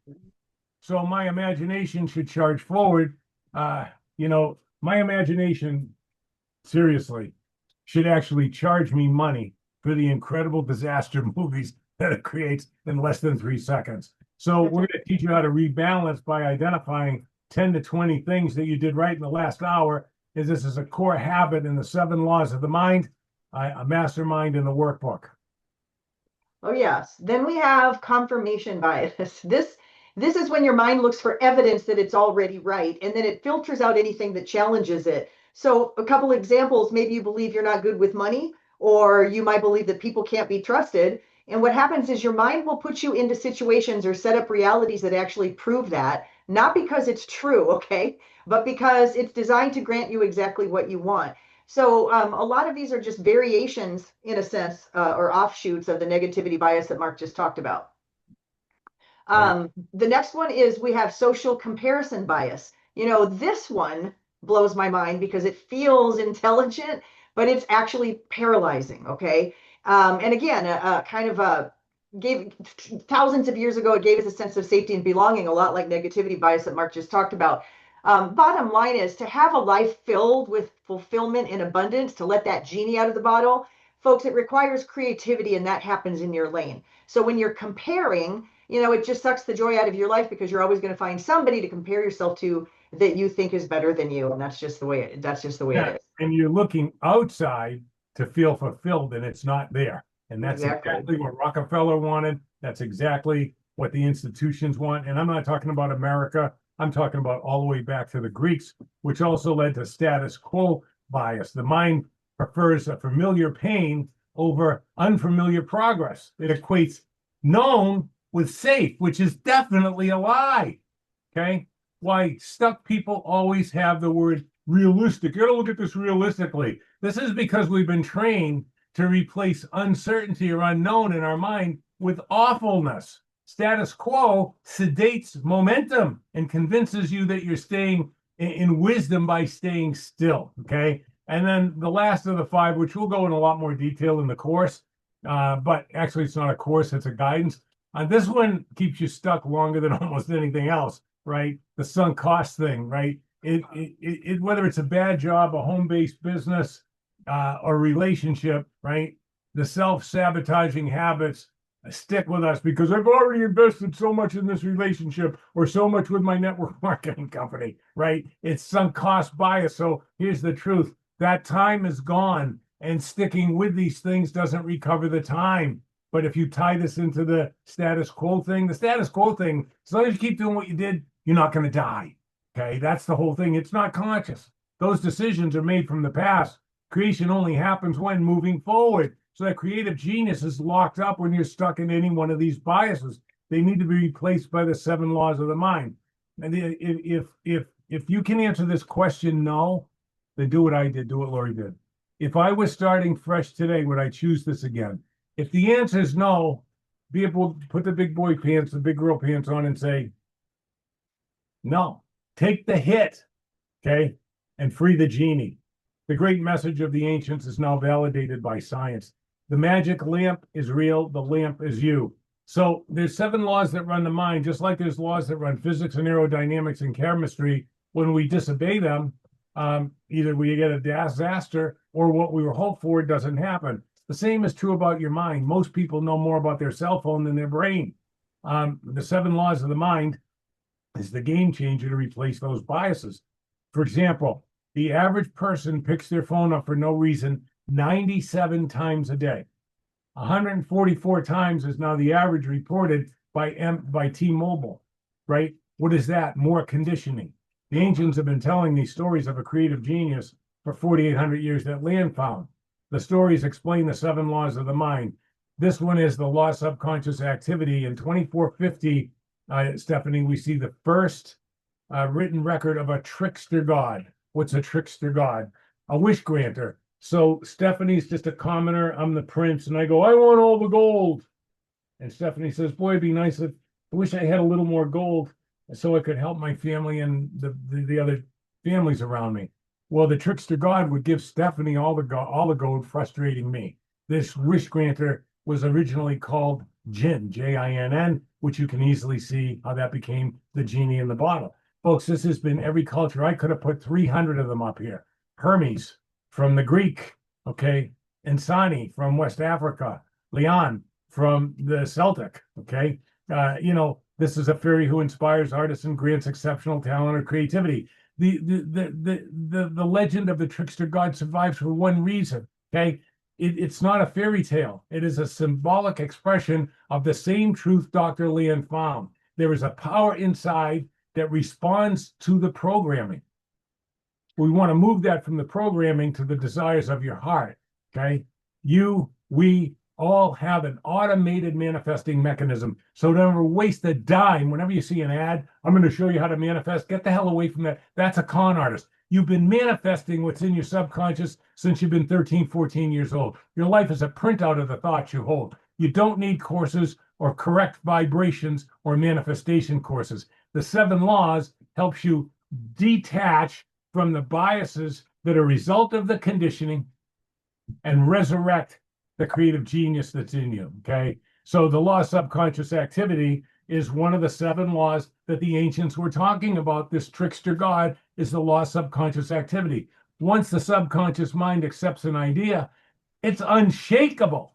Speaker 2: So my imagination should charge forward. My imagination, seriously, should actually charge me money for the incredible disaster movies that it creates in less than 3 seconds. So we're going to teach you how to rebalance by identifying 10 to 20 things that you did right in the last hour. This is a core habit in the 7 laws of the mind, a mastermind in the workbook.
Speaker 1: Oh, yes. Then we have confirmation bias. This is when your mind looks for evidence that it's already right, and then it filters out anything that challenges it. So a couple examples, maybe you believe you're not good with money, or you might believe that people can't be trusted. And what happens is your mind will put you into situations or set up realities that actually prove that, not because it's true, okay, but because it's designed to grant you exactly what you want. So a lot of these are just variations, in a sense, or offshoots of the negativity bias that Mark just talked about. The next one is we have social comparison bias. This one blows my mind because it feels intelligent, but it's actually paralyzing. Okay. And again, gave thousands of years ago, it gave us a sense of safety and belonging, a lot like negativity bias that Mark just talked about. Bottom line is to have a life filled with fulfillment and abundance, to let that genie out of the bottle, folks, it requires creativity, and that happens in your lane. So when you're comparing, it just sucks the joy out of your life because you're always going to find somebody to compare yourself to that you think is better than you, and that's just the way it is.
Speaker 2: And you're looking outside to feel fulfilled, and it's not there. And that's exactly what Rockefeller wanted. That's exactly what the institutions want. And I'm not talking about America. I'm talking about all the way back to the Greeks, which also led to status quo bias. The mind prefers a familiar pain over unfamiliar progress. It equates known with safe, which is definitely a lie. Okay? Why stuck people always have the word realistic. You got to look at this realistically. This is because we've been trained to replace uncertainty or unknown in our mind with awfulness. Status quo sedates momentum and convinces you that you're staying in wisdom by staying still. Okay. And then the last of the 5, which we'll go in a lot more detail in the course, but actually it's not a course, it's a guidance. This one keeps you stuck longer than almost anything else, right? The sunk cost thing, right? Whether it's a bad job, a home-based business, or relationship, right? The self-sabotaging habits stick with us because I've already invested so much in this relationship or so much with my network marketing company, right? It's sunk cost bias. So here's the truth. That time is gone, and sticking with these things doesn't recover the time. But if you tie this into the status quo thing, as long as you keep doing what you did, you're not going to die. Okay, that's the whole thing. It's not conscious. Those decisions are made from the past. Creation only happens when moving forward. So that creative genius is locked up when you're stuck in any one of these biases. They need to be replaced by the 7 laws of the mind. And if you can answer this question no, then do what I did, do what Lori did. If I was starting fresh today, would I choose this again? If the answer is no, be able to put the big boy pants, the big girl pants on and say, no, take the hit, okay, and free the genie. The great message of the ancients is now validated by science. The magic lamp is real. The lamp is you. So there's 7 laws that run the mind, just like there's laws that run physics and aerodynamics and chemistry. When we disobey them, either we get a disaster or what we were hoped for doesn't happen. The same is true about your mind. Most people know more about their cell phone than their brain. The 7 laws of the mind is the game changer to replace those biases. For example, the average person picks their phone up for no reason 97 times a day. 144 times is now the average reported by T-Mobile, right? What is that? More conditioning. The ancients have been telling these stories of a creative genius for 4,800 years that land found. The stories explain the 7 laws of the mind. This one is the law of subconscious activity. In 2450, Stephanie, we see the first written record of a trickster god. What's a trickster god? A wish granter. So Stephanie's just a commoner. I'm the prince. And I go, I want all the gold. And Stephanie says, boy, it'd be nice if I wish I had a little more gold so I could help my family and the other families around me. Well, the trickster god would give Stephanie all the gold, frustrating me. This wish granter was originally called Jinn, Jinn, which you can easily see how that became the genie in the bottle. Folks, this has been every culture. I could have put 300 of them up here. Hermes from the Greek, okay? Insani from West Africa. Leon from the Celtic, okay? This is a fairy who inspires artists and grants exceptional talent or creativity. The legend of the trickster god survives for one reason, okay? It's not a fairy tale. It is a symbolic expression of the same truth Dr. Leon found. There is a power inside that responds to the programming. We want to move that from the programming to the desires of your heart, okay? We all have an automated manifesting mechanism. So don't ever waste a dime. Whenever you see an ad, I'm going to show you how to manifest. Get the hell away from that. That's a con artist. You've been manifesting what's in your subconscious since you've been 13, 14 years old. Your life is a printout of the thoughts you hold. You don't need courses or correct vibrations or manifestation courses. The 7 laws helps you detach from the biases that are a result of the conditioning and resurrect the creative genius that's in you, okay? So the law of subconscious activity is one of the 7 laws that the ancients were talking about. This trickster god is the law of subconscious activity. Once the subconscious mind accepts an idea, it's unshakable.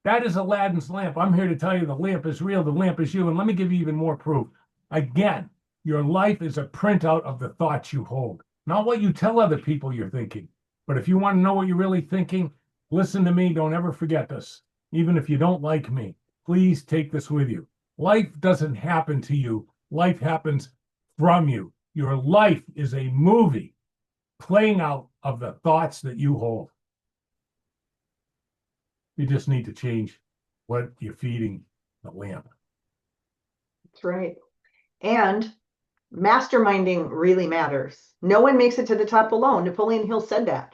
Speaker 2: That is Aladdin's lamp. I'm here to tell you the lamp is real, the lamp is you, and let me give you even more proof. Again, your life is a printout of the thoughts you hold, not what you tell other people you're thinking. But if you want to know what you're really thinking, listen to me. Don't ever forget this. Even if you don't like me, please take this with you. Life doesn't happen to you. Life happens from you. Your life is a movie playing out of the thoughts that you hold. You just need to change what you're feeding the lamp.
Speaker 1: That's right. And masterminding really matters. No one makes it to the top alone. Napoleon Hill said that.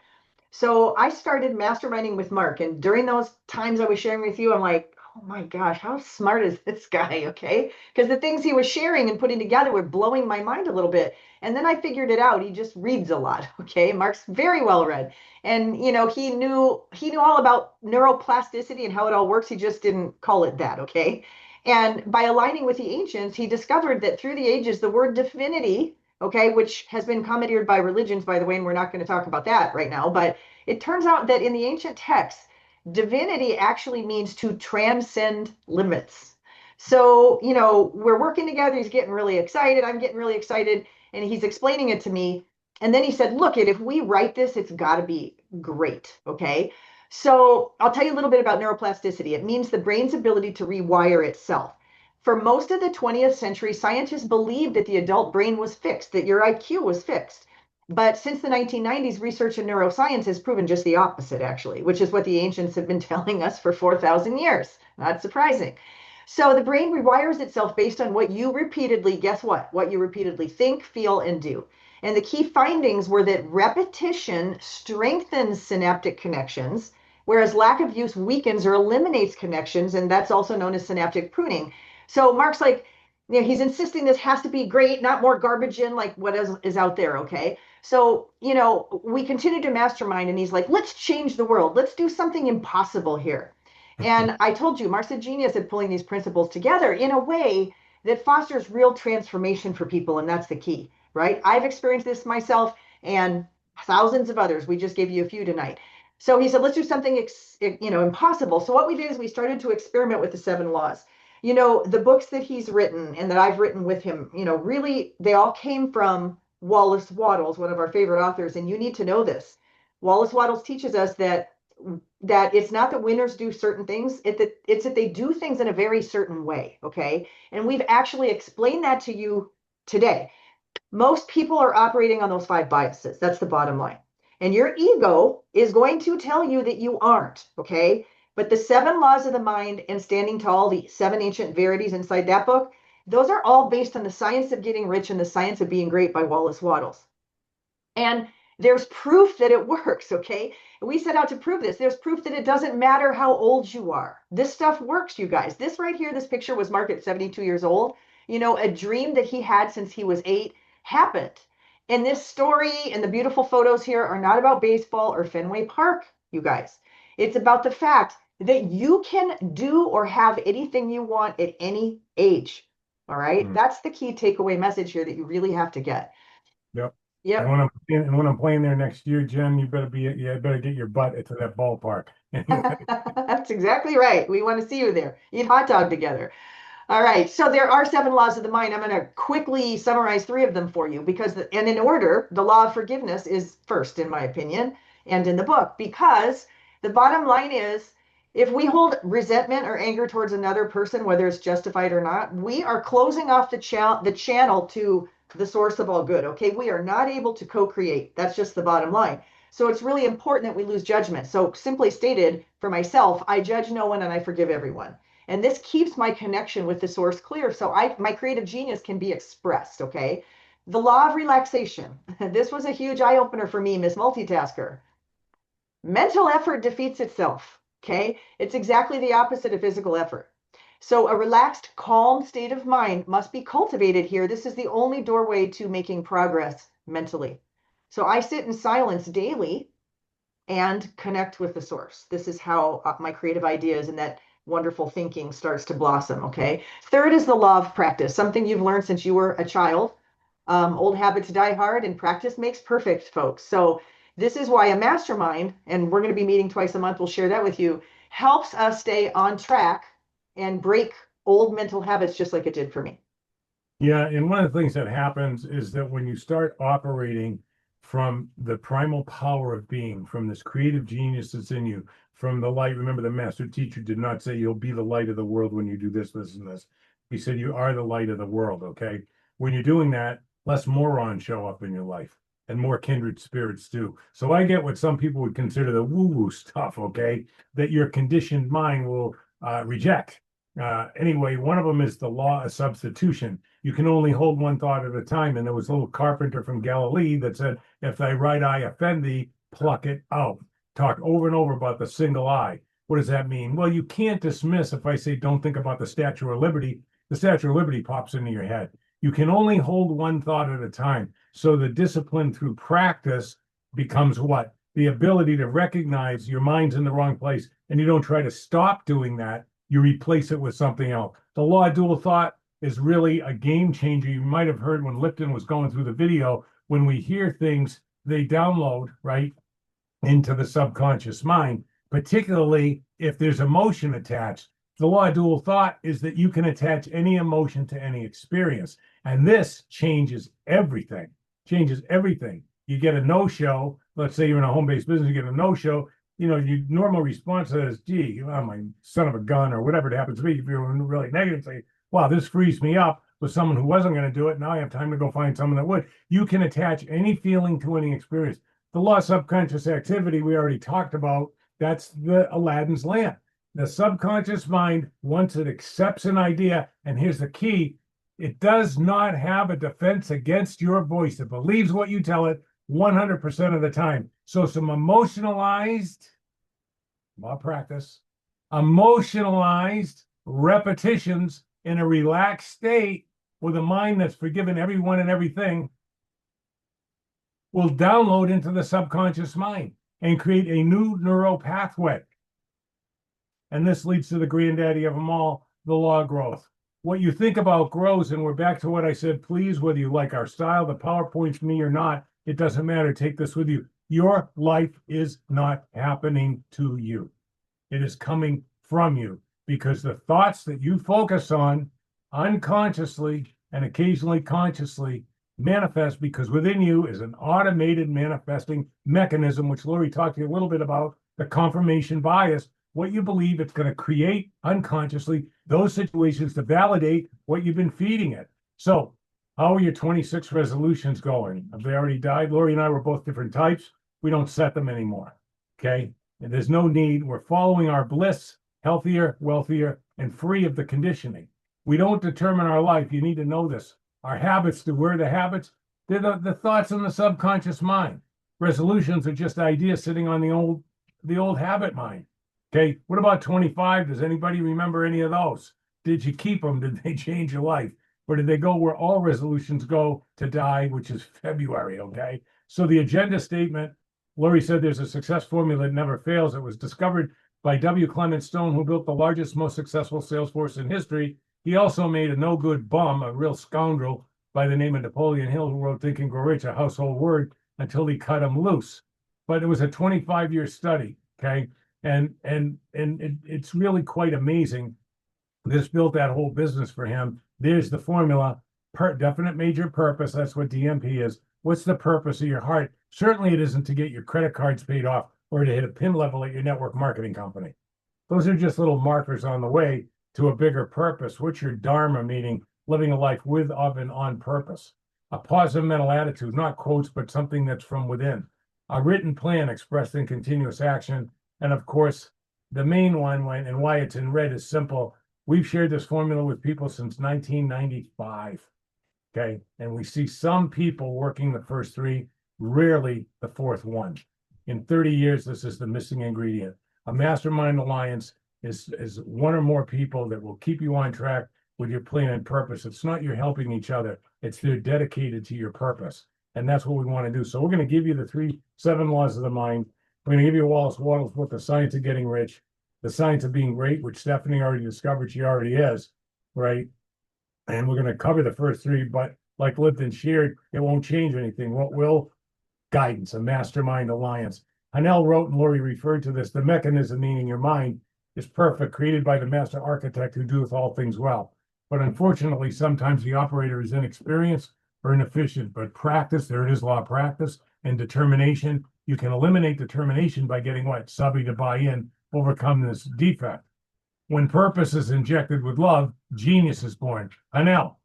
Speaker 1: So I started masterminding with Mark. And during those times I was sharing with you, I'm like, oh my gosh, how smart is this guy? Okay. Because the things he was sharing and putting together were blowing my mind a little bit. And then I figured it out. He just reads a lot. Okay. Mark's very well read. And he knew all about neuroplasticity and how it all works. He just didn't call it that. Okay. And by aligning with the ancients, he discovered that through the ages, the word divinity, okay, which has been commandeered by religions, by the way, and we're not going to talk about that right now, but it turns out that in the ancient texts, divinity actually means to transcend limits. So, we're working together. He's getting really excited. I'm getting really excited. And he's explaining it to me. And then he said, look, if we write this, it's got to be great. Okay. So I'll tell you a little bit about neuroplasticity. It means the brain's ability to rewire itself. For most of the 20th century, scientists believed that the adult brain was fixed, that your IQ was fixed. But since the 1990s, research in neuroscience has proven just the opposite, actually, which is what the ancients have been telling us for 4,000 years. Not surprising. So the brain rewires itself based on what you repeatedly, guess what? What you repeatedly think, feel, and do. And the key findings were that repetition strengthens synaptic connections, whereas lack of use weakens or eliminates connections, and that's also known as synaptic pruning. So Mark's like, he's insisting this has to be great, not more garbage in like what is out there, okay? So, we continue to mastermind, and he's like, let's change the world. Let's do something impossible here. And I told you, Mark's a genius at pulling these principles together in a way that fosters real transformation for people, and that's the key, right? I've experienced this myself and thousands of others. We just gave you a few tonight. So he said, let's do something, impossible. So what we did is we started to experiment with the 7 laws. The books that he's written and that I've written with him, really, they all came from Wallace Wattles, one of our favorite authors. And you need to know this. Wallace Wattles teaches us that it's not that winners do certain things, it's that they do things in a very certain way, okay? And we've actually explained that to you today. Most people are operating on those 5 biases. That's the bottom line. And your ego is going to tell you that you aren't, okay? But the 7 laws of the mind and standing tall, the 7 ancient verities inside that book, those are all based on the science of getting rich and the science of being great by Wallace Wattles. And there's proof that it works, okay? We set out to prove this. There's proof that it doesn't matter how old you are. This stuff works, you guys. This right here, this picture was Mark at 72 years old. A dream that he had since he was 8 happened. And this story and the beautiful photos here are not about baseball or Fenway Park, you guys. It's about the fact that you can do or have anything you want at any age. All right. That's the key takeaway message here that you really have to get.
Speaker 2: Yep.
Speaker 1: Yep.
Speaker 2: And when I'm playing there next year, Jen, you better get your butt into that ballpark. Anyway.
Speaker 1: That's exactly right. We want to see you there. Eat hot dog together. All right. So there are 7 laws of the mind. I'm going to quickly summarize 3 of them for you because, and in order, the law of forgiveness is first, in my opinion, and in the book, because the bottom line is if we hold resentment or anger towards another person, whether it's justified or not, we are closing off the channel to the source of all good. Okay. We are not able to co-create. That's just the bottom line. So it's really important that we lose judgment. So simply stated, for myself, I judge no one and I forgive everyone. And this keeps my connection with the source clear so my creative genius can be expressed, okay? The law of relaxation. This was a huge eye-opener for me, Miss Multitasker. Mental effort defeats itself, okay? It's exactly the opposite of physical effort. So a relaxed, calm state of mind must be cultivated here. This is the only doorway to making progress mentally. So I sit in silence daily and connect with the source. This is how my creative ideas and that wonderful thinking starts to blossom. Okay. Third is the law of practice, something you've learned since you were a child. Old habits die hard and practice makes perfect, folks. So this is why a mastermind, and we're going to be meeting twice a month, we'll share that with you, helps us stay on track and break old mental habits just like it did for me.
Speaker 2: Yeah, and one of the things that happens is that when you start operating from the primal power of being, from this creative genius that's in you, from the light. Remember, the master teacher did not say you'll be the light of the world when you do this, this, and this. He said you are the light of the world, okay? When you're doing that, less morons show up in your life and more kindred spirits do. So I get what some people would consider the woo-woo stuff, okay, that your conditioned mind will reject. Anyway, one of them is the law of substitution. You can only hold one thought at a time. And there was a little carpenter from Galilee that said, if thy right eye offend thee, pluck it out. Talk over and over about the single eye. What does that mean? Well, you can't dismiss if I say, don't think about the Statue of Liberty. The Statue of Liberty pops into your head. You can only hold one thought at a time. So the discipline through practice becomes what? The ability to recognize your mind's in the wrong place. And you don't try to stop doing that. You replace it with something else. The law of dual thought is really a game changer. You might have heard when Lipton was going through the video, when we hear things, they download, right, into the subconscious mind, particularly if there's emotion attached. The law of dual thought is that you can attach any emotion to any experience. And this changes everything, You get a no-show, let's say you're in a home-based business, you get a no-show, your normal response is, gee, I'm a son of a gun or whatever it happens to be. If you're really negative, say, wow, this frees me up with someone who wasn't going to do it. Now I have time to go find someone that would. You can attach any feeling to any experience. The law of subconscious activity we already talked about, that's the Aladdin's lamp. The subconscious mind, once it accepts an idea, and here's the key, it does not have a defense against your voice. It believes what you tell it 100% of the time. So some emotionalized repetitions in a relaxed state with a mind that's forgiven everyone and everything will download into the subconscious mind and create a new neural pathway. And this leads to the granddaddy of them all, the law of growth. What you think about grows, and we're back to what I said, please, whether you like our style, the PowerPoints, me or not, it doesn't matter. Take this with you. Your life is not happening to you. It is coming from you because the thoughts that you focus on unconsciously and occasionally consciously manifest because within you is an automated manifesting mechanism, which Lori talked to you a little bit about, the confirmation bias. What you believe, it's going to create unconsciously those situations to validate what you've been feeding it. So how are your 26 resolutions going? Have they already died? Lori and I were both different types. We don't set them anymore, okay? And there's no need. We're following our bliss, healthier, wealthier, and free of the conditioning. We don't determine our life. You need to know this. Our habits, where are the habits? They're the thoughts in the subconscious mind. Resolutions are just ideas sitting on the old habit mind. Okay, what about 25? Does anybody remember any of those? Did you keep them? Did they change your life? Or did they go where all resolutions go to die, which is February, okay? So the agenda statement, Lori said there's a success formula that never fails. It was discovered by W. Clement Stone, who built the largest, most successful sales force in history. He also made a no-good bum, a real scoundrel by the name of Napoleon Hill, who wrote Think and Grow Rich, a household word, until he cut him loose. But it was a 25-year study, okay? And it's really quite amazing. This built that whole business for him. There's the formula, definite major purpose. That's what DMP is. What's the purpose of your heart? Certainly it isn't to get your credit cards paid off or to hit a pin level at your network marketing company. Those are just little markers on the way to a bigger purpose. What's your dharma, meaning living a life with, of, and on purpose? A positive mental attitude, not quotes, but something that's from within. A written plan expressed in continuous action. And of course, the main one, and why it's in red, is simple. We've shared this formula with people since 1995. Okay. And we see some people working the first three, rarely the fourth one. In 30 years, this is the missing ingredient. A mastermind alliance is one or more people that will keep you on track with your plan and purpose. It's not you're helping each other. It's they're dedicated to your purpose. And that's what we want to do. So we're going to give you the 7 laws of the mind. We're going to give you Wallace Wattles' book, The Science of Getting Rich, The Science of Being Great, which Stephanie already discovered she already is, right? And we're going to cover the first 3, but like Lipton shared, it won't change anything. What will? Guidance, a mastermind alliance. Hanel wrote, and Lori referred to this, the mechanism, meaning your mind, is perfect, created by the master architect who doeth all things well. But unfortunately, sometimes the operator is inexperienced or inefficient. But practice, there it is, law of practice, and determination. You can eliminate determination by getting what? Subby to buy in, overcome this defect. When purpose is injected with love, genius is born. Hanel,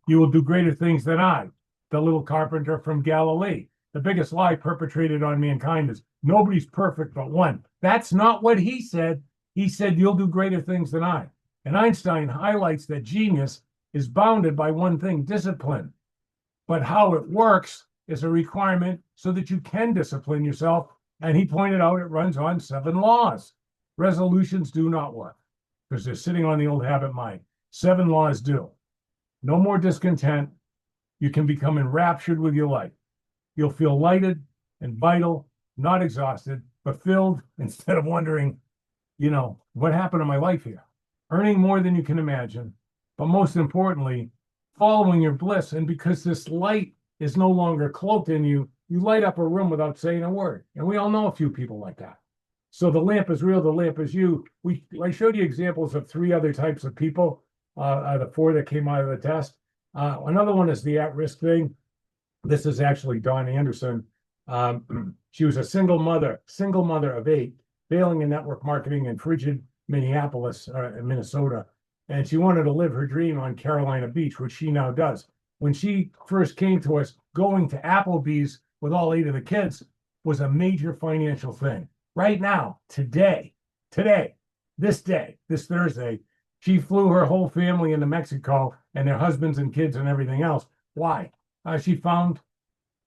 Speaker 2: you will do greater things than I, the little carpenter from Galilee. The biggest lie perpetrated on mankind is nobody's perfect but one. That's not what he said. He said, you'll do greater things than I. And Einstein highlights that genius is bounded by one thing, discipline. But how it works is a requirement so that you can discipline yourself. And he pointed out it runs on 7 laws. Resolutions do not work because they're sitting on the old habit mind. 7 laws do. No more discontent. You can become enraptured with your life. You'll feel lighted and vital, not exhausted, but filled instead of wondering, what happened to my life here? Earning more than you can imagine, but most importantly, following your bliss. And because this light is no longer cloaked in you, you light up a room without saying a word. And we all know a few people like that. So the lamp is real, the lamp is you. I showed you examples of 3 other types of people, the 4 that came out of the test. Another one is the at-risk thing. This is actually Dawn Anderson. She was a single mother of 8, failing in network marketing in frigid Minneapolis, Minnesota. And she wanted to live her dream on Carolina Beach, which she now does. When she first came to us, going to Applebee's with all 8 of the kids was a major financial thing. Right now, today, this Thursday, she flew her whole family into Mexico and their husbands and kids and everything else. Why? She found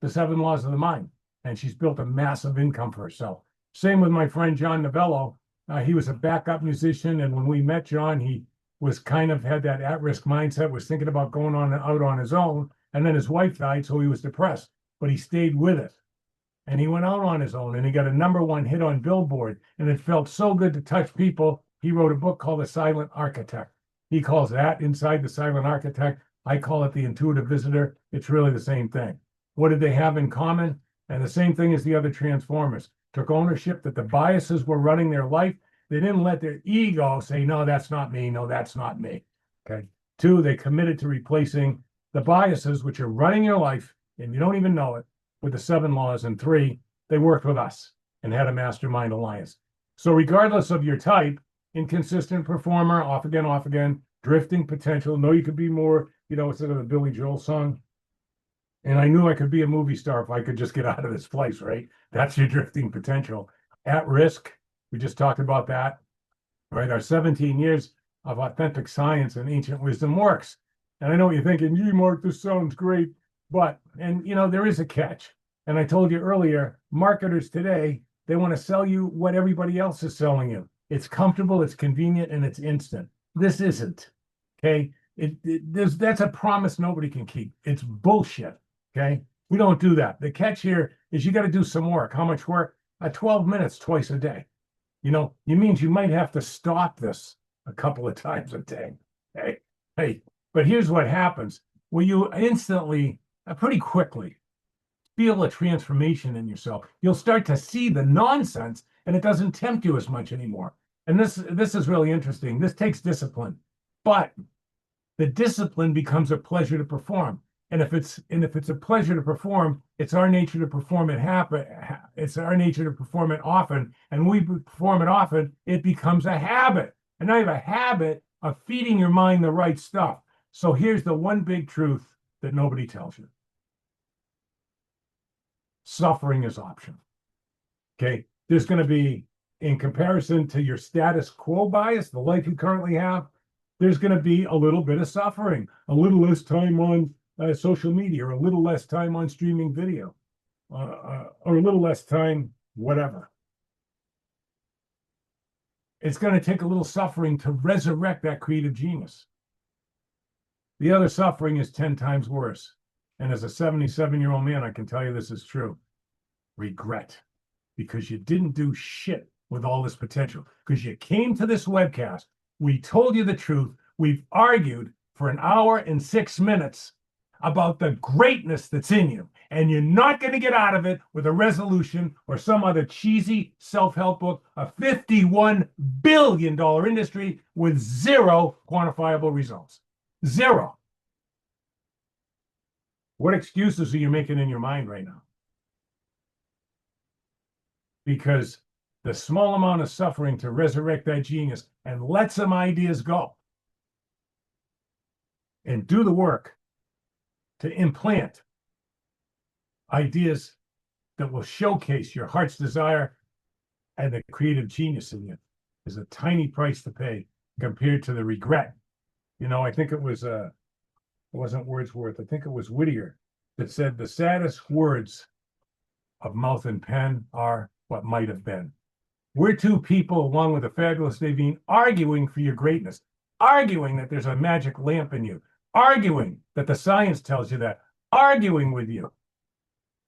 Speaker 2: the 7 laws of the mind, and she's built a massive income for herself. Same with my friend John Novello. He was a backup musician, and when we met John, he was had that at-risk mindset, was thinking about going out on his own, and then his wife died, so he was depressed, but he stayed with it. And he went out on his own, and he got a #1 hit on Billboard, and it felt so good to touch people. He wrote a book called The Silent Architect. He calls that Inside the Silent Architect. I call it The Intuitive Visitor. It's really the same thing. What did they have in common? And the same thing as the other transformers. Took ownership that the biases were running their life. They didn't let their ego say, no, that's not me. No, that's not me. Okay. 2, they committed to replacing the biases, which are running your life, and you don't even know it, with the 7 laws. And 3, they worked with us and had a mastermind alliance. So regardless of your type, inconsistent performer, off again, drifting potential, know you could be more, instead of the Billy Joel song. And I knew I could be a movie star if I could just get out of this place, right? That's your drifting potential. At risk, we just talked about that, right? Our 17 years of authentic science and ancient wisdom works. And I know what you're thinking, Mark, this sounds great, but, there is a catch. And I told you earlier, marketers today, they want to sell you what everybody else is selling you. It's comfortable, it's convenient, and it's instant. This isn't, okay? That's a promise nobody can keep. It's bullshit, okay? We don't do that. The catch here is you got to do some work. How much work? 12 minutes twice a day. it means you might have to stop this a couple of times a day. Hey, but here's what happens. Well, you instantly, pretty quickly, feel a transformation in yourself. You'll start to see the nonsense, and it doesn't tempt you as much anymore. And this is really interesting. This takes discipline, but the discipline becomes a pleasure to perform. And if it's a pleasure to perform, it's our nature to perform it it's our nature to perform it often. And we perform it often, it becomes a habit. And now you have a habit of feeding your mind the right stuff. So here's the one big truth that nobody tells you. Suffering is optional. Okay. There's going to be, in comparison to your status quo bias, the life you currently have, there's going to be a little bit of suffering, a little less time on social media, or a little less time on streaming video, or a little less time, whatever. It's going to take a little suffering to resurrect that creative genius. The other suffering is 10 times worse. And as a 77-year-old man, I can tell you this is true. Regret. Because you didn't do shit with all this potential. Because you came to this webcast, we told you the truth, we've argued for an hour and 6 minutes about the greatness that's in you. And you're not going to get out of it with a resolution or some other cheesy self-help book, a $51 billion industry with zero quantifiable results. Zero. What excuses are you making in your mind right now? Because the small amount of suffering to resurrect that genius and let some ideas go and do the work to implant ideas that will showcase your heart's desire and the creative genius in you is a tiny price to pay compared to the regret. I think it wasn't Wordsworth, I think it was Whittier that said the saddest words of mouth and pen are what might have been. We're two people, along with the fabulous Davene, arguing for your greatness, arguing that there's a magic lamp in you, arguing that the science tells you that, arguing with you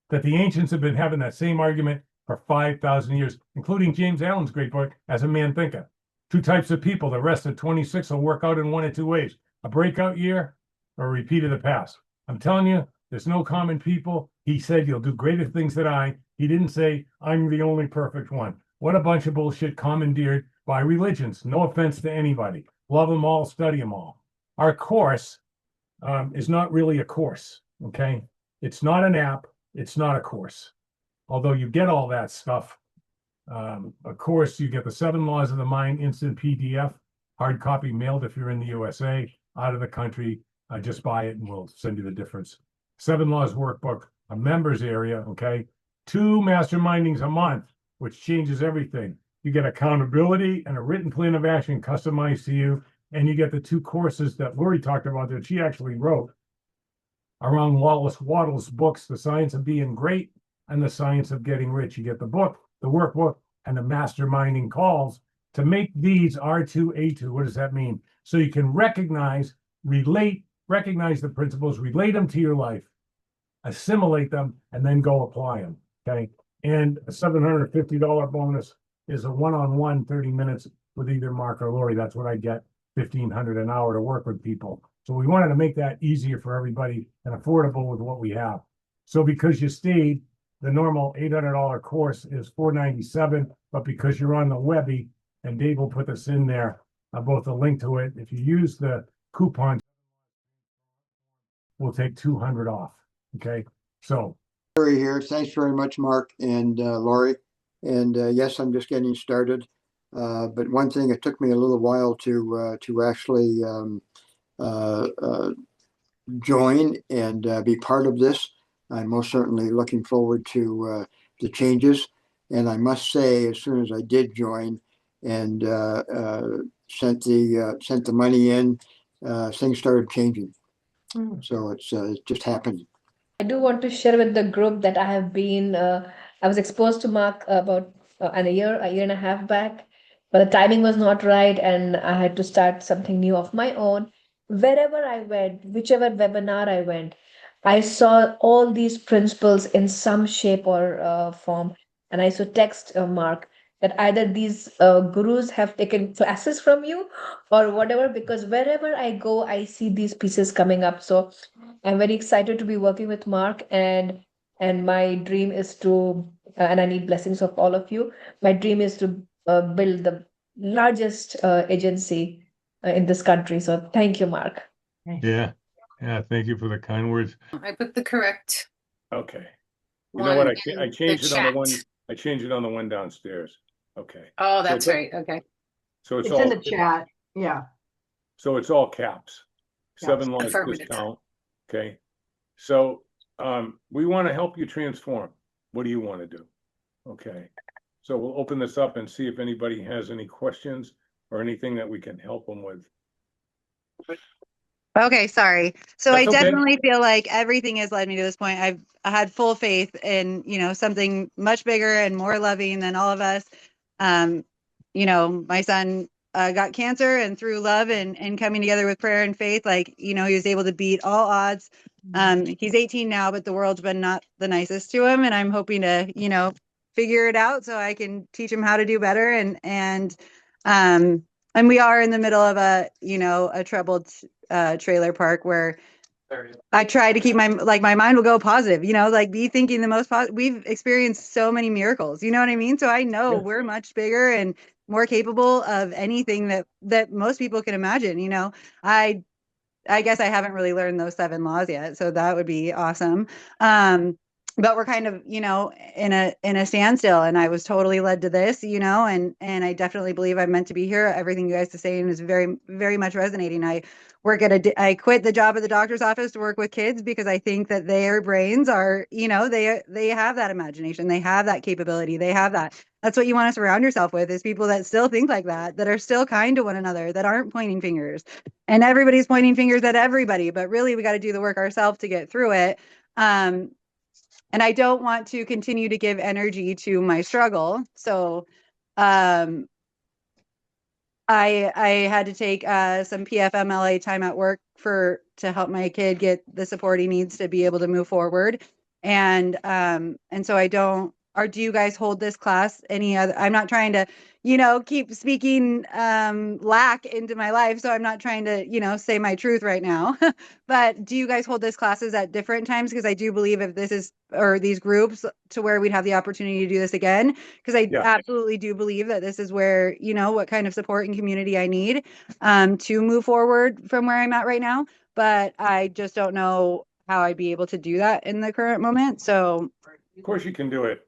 Speaker 2: that the ancients have been having that same argument for 5,000 years, including James Allen's great book, As a Man Thinketh. Two types of people, the rest of 26 will work out in one of two ways, a breakout year or a repeat of the past. I'm telling you, there's no common people. He said, you'll do greater things than I. He didn't say, I'm the only perfect one. What a bunch of bullshit commandeered by religions. No offense to anybody. Love them all, study them all. Our course is not really a course, okay? It's not an app. It's not a course. Although you get all that stuff. Of course, you get the 7 Laws of the Mind instant PDF, hard copy mailed if you're in the USA, out of the country. Just buy it and we'll send you the difference. 7 Laws workbook, a members area, okay? 2 mastermindings a month, which changes everything. You get accountability and a written plan of action customized to you. And you get the 2 courses that Lori talked about that she actually wrote around Wallace Wattles' books, The Science of Being Great and The Science of Getting Rich. You get the book, the workbook, and the masterminding calls to make these R2A2. What does that mean? So you can recognize the principles, relate them to your life, assimilate them, and then go apply them, okay? And a $750 bonus is a one-on-one 30 minutes with either Mark or Lori. That's what I get, $1,500 an hour to work with people. So we wanted to make that easier for everybody and affordable with what we have. So because you stayed, the normal $800 course is $497, but because you're on the Webby, and Dave will put this in there, both a link to it. If you use the coupon, we'll take $200 off. Okay, so
Speaker 5: Larry here. Thanks very much, Mark and Lori. And yes, I'm just getting started. But one thing, it took me a little while to actually join and be part of this. I'm most certainly looking forward to the changes. And I must say, as soon as I did join and sent the money in, things started changing. So it's just happening.
Speaker 6: I do want to share with the group that I have been, I was exposed to Mark about a year and a half back, but the timing was not right and I had to start something new of my own. Wherever I went, whichever webinar I went, I saw all these principles in some shape or form. And I used to text Mark, that either these gurus have taken classes from you or whatever, because wherever I go, I see these pieces coming up. So I'm very excited to be working with Mark, and my dream is to, and I need blessings of all of you. My dream is to build the largest agency in this country. So thank you, Mark.
Speaker 2: Yeah. Yeah. Thank you for the kind words.
Speaker 7: I put the correct
Speaker 2: Okay. You know what?
Speaker 7: one
Speaker 2: I
Speaker 7: in
Speaker 2: changed
Speaker 7: the
Speaker 2: it on the
Speaker 7: chat.
Speaker 2: one. I changed it on the one downstairs. Okay.
Speaker 7: Oh,
Speaker 2: So
Speaker 7: that's
Speaker 2: it's
Speaker 7: right. Okay.
Speaker 2: So
Speaker 1: It's in the chat. Yeah.
Speaker 2: So it's all caps.
Speaker 1: Yeah.
Speaker 2: 7 laws
Speaker 7: Affirmative.
Speaker 2: discount. Okay. So we want to help you transform. What do you want to do? Okay. So we'll open this up and see if anybody has any questions or anything that we can help them with.
Speaker 8: Okay, sorry. So
Speaker 2: That's
Speaker 8: I
Speaker 2: okay.
Speaker 8: definitely feel like everything has led me to this point. I've had full faith in, something much bigger and more loving than all of us. My son got cancer, and through love and coming together with prayer and faith, he was able to beat all odds. He's 18 now, but the world's been not the nicest to him, and I'm hoping to, figure it out so I can teach him how to do better. And we are in the middle of a troubled trailer park where I try to keep my mind will go positive, be thinking the most positive. We've experienced so many miracles, you know what I mean? So I know we're much bigger and more capable of anything that most people can imagine. I guess I haven't really learned those 7 laws yet, so that would be awesome. But we're kind of, in a standstill, and I was totally led to this, and I definitely believe I'm meant to be here. Everything you guys are saying is very, very much resonating. I quit the job at the doctor's office to work with kids because I think that their brains are, they have that imagination, they have that capability, they have that. That's what you want to surround yourself with, is people that still think like that are still kind to one another, that aren't pointing fingers. And everybody's pointing fingers at everybody, but really we got to do the work ourselves to get through it. And I don't want to continue to give energy to my struggle. So I had to take some PFMLA time at work to help my kid get the support he needs to be able to move forward. And so I don't, or do you guys hold this class any other? I'm not trying to, keep speaking lack into my life. So I'm not trying to, say my truth right now. But do you guys hold this classes at different times? Because I do believe if this is, or these groups, to where we'd have the opportunity to do this again. Because I absolutely do believe that this is where, what kind of support and community I need to move forward from where I'm at right now. But I just don't know how I'd be able to do that in the current moment. So
Speaker 2: Of course you can do it.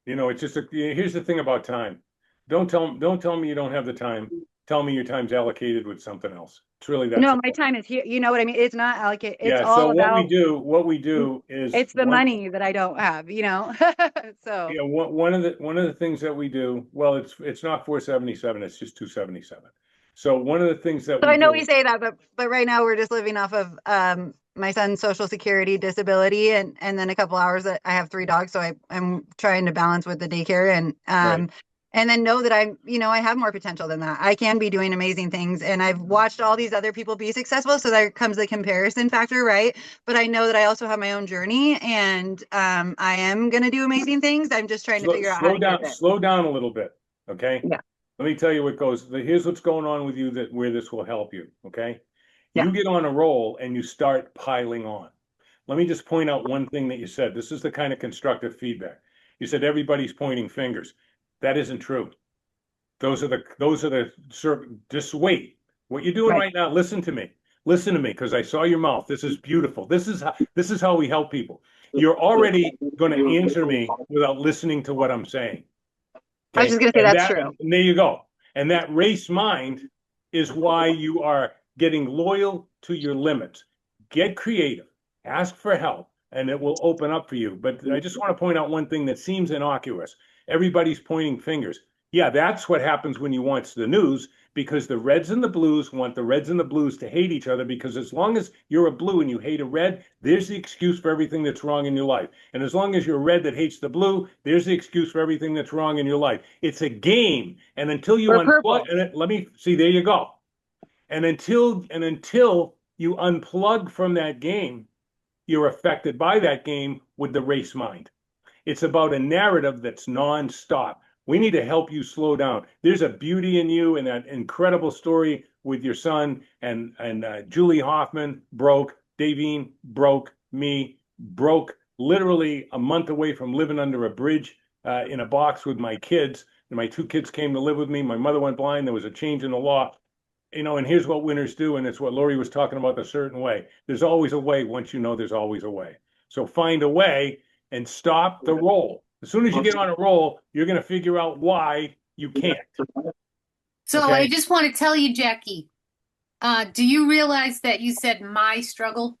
Speaker 2: It's just here's the thing about time. Don't tell me you don't have the time. Tell me your time's allocated with something else. It's really that.
Speaker 8: No, my time is here. You know what I mean? It's not allocated. It's all
Speaker 2: so
Speaker 8: about
Speaker 2: what we do is
Speaker 8: it's the money that I don't have, So
Speaker 2: yeah, one of the things that we do, well, it's not 477, it's just 277. So one of the things that
Speaker 8: So
Speaker 2: we
Speaker 8: I know
Speaker 2: do,
Speaker 8: we say that, but right now we're just living off of my son's Social Security disability, and then a couple hours that I have 3 dogs, so I'm trying to balance with the daycare and
Speaker 2: Right.
Speaker 8: and then know that I have more potential than that. I can be doing amazing things, and I've watched all these other people be successful, so there comes the comparison factor, right? But I know that I also have my own journey, and I am gonna do amazing things. I'm just trying to figure out how to get it.
Speaker 2: slow down a little bit, okay?
Speaker 8: Yeah.
Speaker 2: Let me tell you what goes. Here's what's going on with you where this will help you, okay?
Speaker 8: Yeah.
Speaker 2: You get on a roll and you start piling on. Let me just point out one thing that you said. This is the kind of constructive feedback. You said everybody's pointing fingers. That isn't true. Those are the just wait. What you're doing right now, listen to me. Listen to me, because I saw your mouth. This is beautiful. This is how we help people. You're already going to answer me without listening to what I'm saying.
Speaker 8: I was just gonna say that's true.
Speaker 2: And there you go. And that race mind is why you are getting loyal to your limits. Get creative, ask for help, and it will open up for you. But I just want to point out one thing that seems innocuous. Everybody's pointing fingers. Yeah, that's what happens when you watch the news, because the Reds and the Blues want the Reds and the Blues to hate each other, because as long as you're a Blue and you hate a Red, there's the excuse for everything that's wrong in your life. And as long as you're a Red that hates the Blue, there's the excuse for everything that's wrong in your life. It's a game. And until you unplug, let me see, there you go. And until you unplug from that game, you're affected by that game with the race mind. It's about a narrative that's nonstop. We need to help you slow down. There's a beauty in you and that incredible story with your son and Julie Hoffman broke, Davene broke, me broke, literally a month away from living under a bridge in a box with my kids. And my two kids came to live with me. My mother went blind. There was a change in the law. And here's what winners do, and it's what Lori was talking about, the certain way. There's always a way once you know there's always a way. So find a way and stop the roll. As soon as you get on a roll, you're going to figure out why you can't.
Speaker 7: So
Speaker 2: Okay?
Speaker 7: I just want to tell you, Jackie, do you realize that you said my struggle?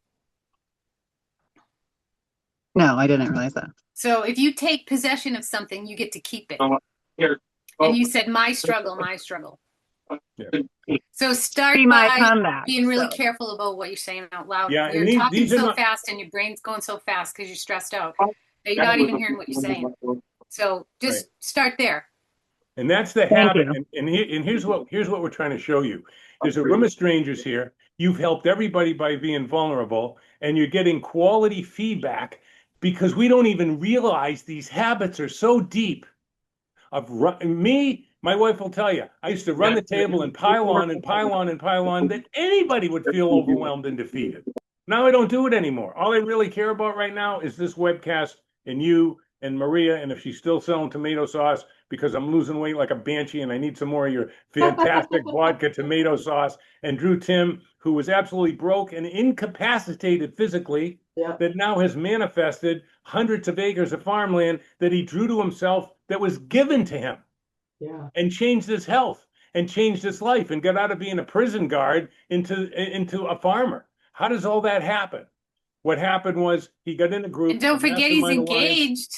Speaker 8: No, I didn't realize that.
Speaker 7: So if you take possession of something, you get to keep it. And you said my struggle, my struggle.
Speaker 2: Yeah.
Speaker 7: So start
Speaker 8: My
Speaker 7: by
Speaker 8: comeback,
Speaker 7: being really
Speaker 8: so.
Speaker 7: careful about what you're saying out loud.
Speaker 2: Yeah,
Speaker 7: You're
Speaker 2: and
Speaker 7: talking
Speaker 2: these are
Speaker 7: so
Speaker 2: not-
Speaker 7: fast and your brain's going so fast because you're stressed out that you're not even hearing what you're saying. So just start there.
Speaker 2: And that's the habit. And here's what we're trying to show you. There's a room of strangers here. You've helped everybody by being vulnerable, and you're getting quality feedback because we don't even realize these habits are so deep. My wife will tell you, I used to run the table and pile on and pile on and pile on that anybody would feel overwhelmed and defeated. Now I don't do it anymore. All I really care about right now is this webcast and you and Maria, and if she's still selling tomato sauce because I'm losing weight like a banshee and I need some more of your fantastic vodka tomato sauce, and Drew Tim, who was absolutely broke and incapacitated physically, that now has manifested hundreds of acres of farmland that he drew to himself that was given to him. Yeah. And changed his health and changed his life and got out of being a prison guard into a farmer. How does all that happen? What happened was he got in a group.
Speaker 7: And don't forget he's engaged.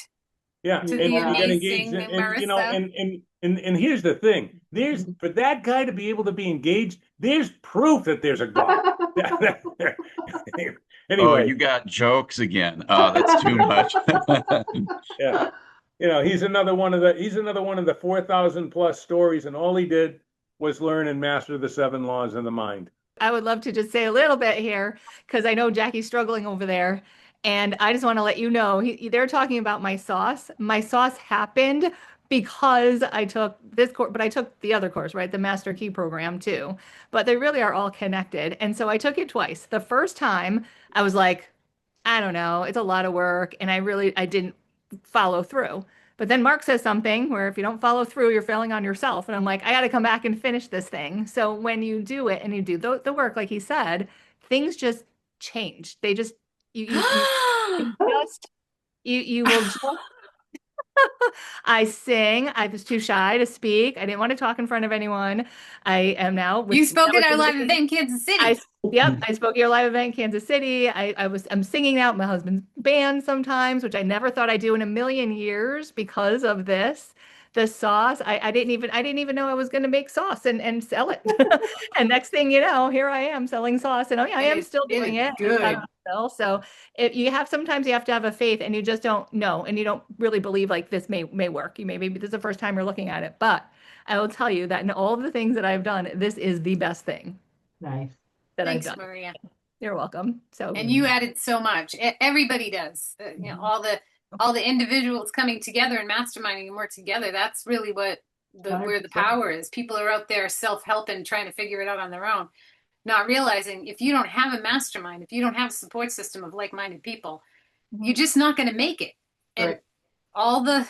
Speaker 2: Yeah,
Speaker 7: to the amazing Marissa.
Speaker 2: And here's the thing: there's for that guy to be able to be engaged, there's proof that there's a God. Anyway,
Speaker 9: oh, you got jokes again. Oh, that's too much.
Speaker 2: Yeah, he's another one of the 4,000 plus stories, and all he did was learn and master the 7 laws of the mind.
Speaker 10: I would love to just say a little bit here because I know Jackie's struggling over there. And I just want to let you know, they're talking about my sauce. My sauce happened because I took this course, but I took the other course, right? The Master Key program too. But they really are all connected. And so I took it twice. The first time I was like, I don't know, it's a lot of work. And I didn't follow through. But then Mark says something where if you don't follow through, you're failing on yourself. And I'm like, I got to come back and finish this thing. So when you do it and you do the work, like he said, things just change. They just, you will just I sing. I was too shy to speak. I didn't want to talk in front of anyone. I am now.
Speaker 7: You spoke at our live event in Kansas City.
Speaker 10: I spoke at your live event in Kansas City. I'm singing out my husband's band sometimes, which I never thought I'd do in a million years because of this. The sauce, I didn't even know I was going to make sauce and sell it. And next thing you know, here I am selling sauce, and I am still doing it.
Speaker 7: Good.
Speaker 10: So sometimes you have to have a faith, and you just don't know, and you don't really believe like this may work. Maybe this is the first time you're looking at it, but I will tell you that in all of the things that I've done, this is the best thing.
Speaker 1: Nice.
Speaker 7: Thanks,
Speaker 10: I've done.
Speaker 7: Maria.
Speaker 10: You're welcome. So
Speaker 7: and you added so much. Everybody does. All the individuals coming together and masterminding and work together. That's really what where the power is. People are out there self-helping, trying to figure it out on their own, not realizing if you don't have a mastermind, if you don't have a support system of like-minded people, you're just not going to make it. And all the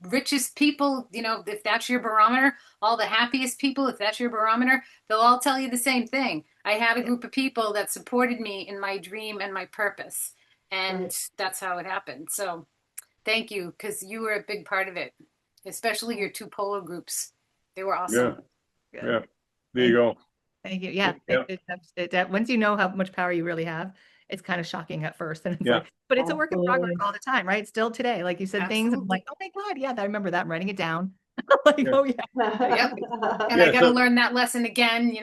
Speaker 7: richest people, if that's your barometer, all the happiest people, if that's your barometer, they'll all tell you the same thing. I had a group of people that supported me in my dream and my purpose. And that's how it happened. So thank you, because you were a big part of it, especially your 2 polo groups. They were awesome.
Speaker 2: Yeah. There you go.
Speaker 10: Thank you. Yeah. Once you know how much power you really have, it's kind of shocking at first. And it's but it's a work in progress all the time, right? Still today, like you said,
Speaker 7: Absolutely.
Speaker 10: things I'm like, oh my God, yeah, I remember that. I'm writing it down. Oh yeah.
Speaker 7: Yep. And I got to learn that lesson again,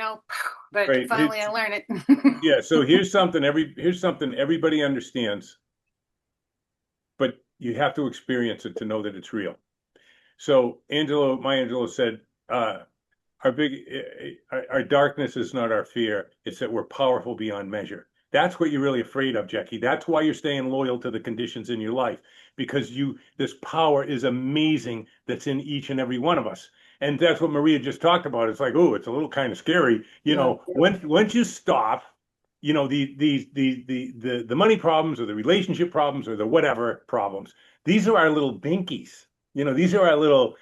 Speaker 7: but finally I learned it.
Speaker 2: Yeah. So here's something everybody understands, but you have to experience it to know that it's real. So Maya Angelou said, our darkness is not our fear. It's that we're powerful beyond measure. That's what you're really afraid of, Jackie. That's why you're staying loyal to the conditions in your life, because this power is amazing that's in each and every one of us. And that's what Maria just talked about. It's like, oh, it's a little kind of scary. Once you stop, the money problems or the relationship problems or the whatever problems, these are our little binkies. These are our little,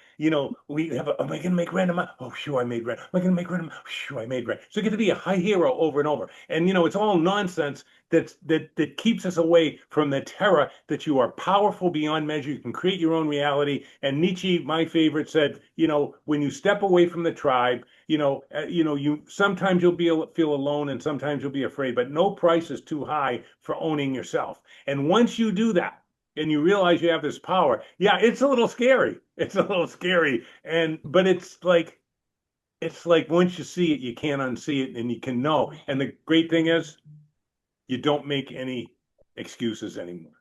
Speaker 2: we have, am I going to make rent? Oh, sure, I made rent. Am I going to make rent? Oh, sure, I made rent. So you get to be a high hero over and over. And, it's all nonsense that keeps us away from the terror that you are powerful beyond measure. You can create your own reality. And Nietzsche, my favorite, said, when you step away from the tribe, you sometimes you'll feel alone and sometimes you'll be afraid, but no price is too high for owning yourself. And once you do that, and you realize you have this power, yeah, it's a little scary. It's a little scary. But it's like once you see it, you can't unsee it, and you can know. And the great thing is, you don't make any excuses anymore.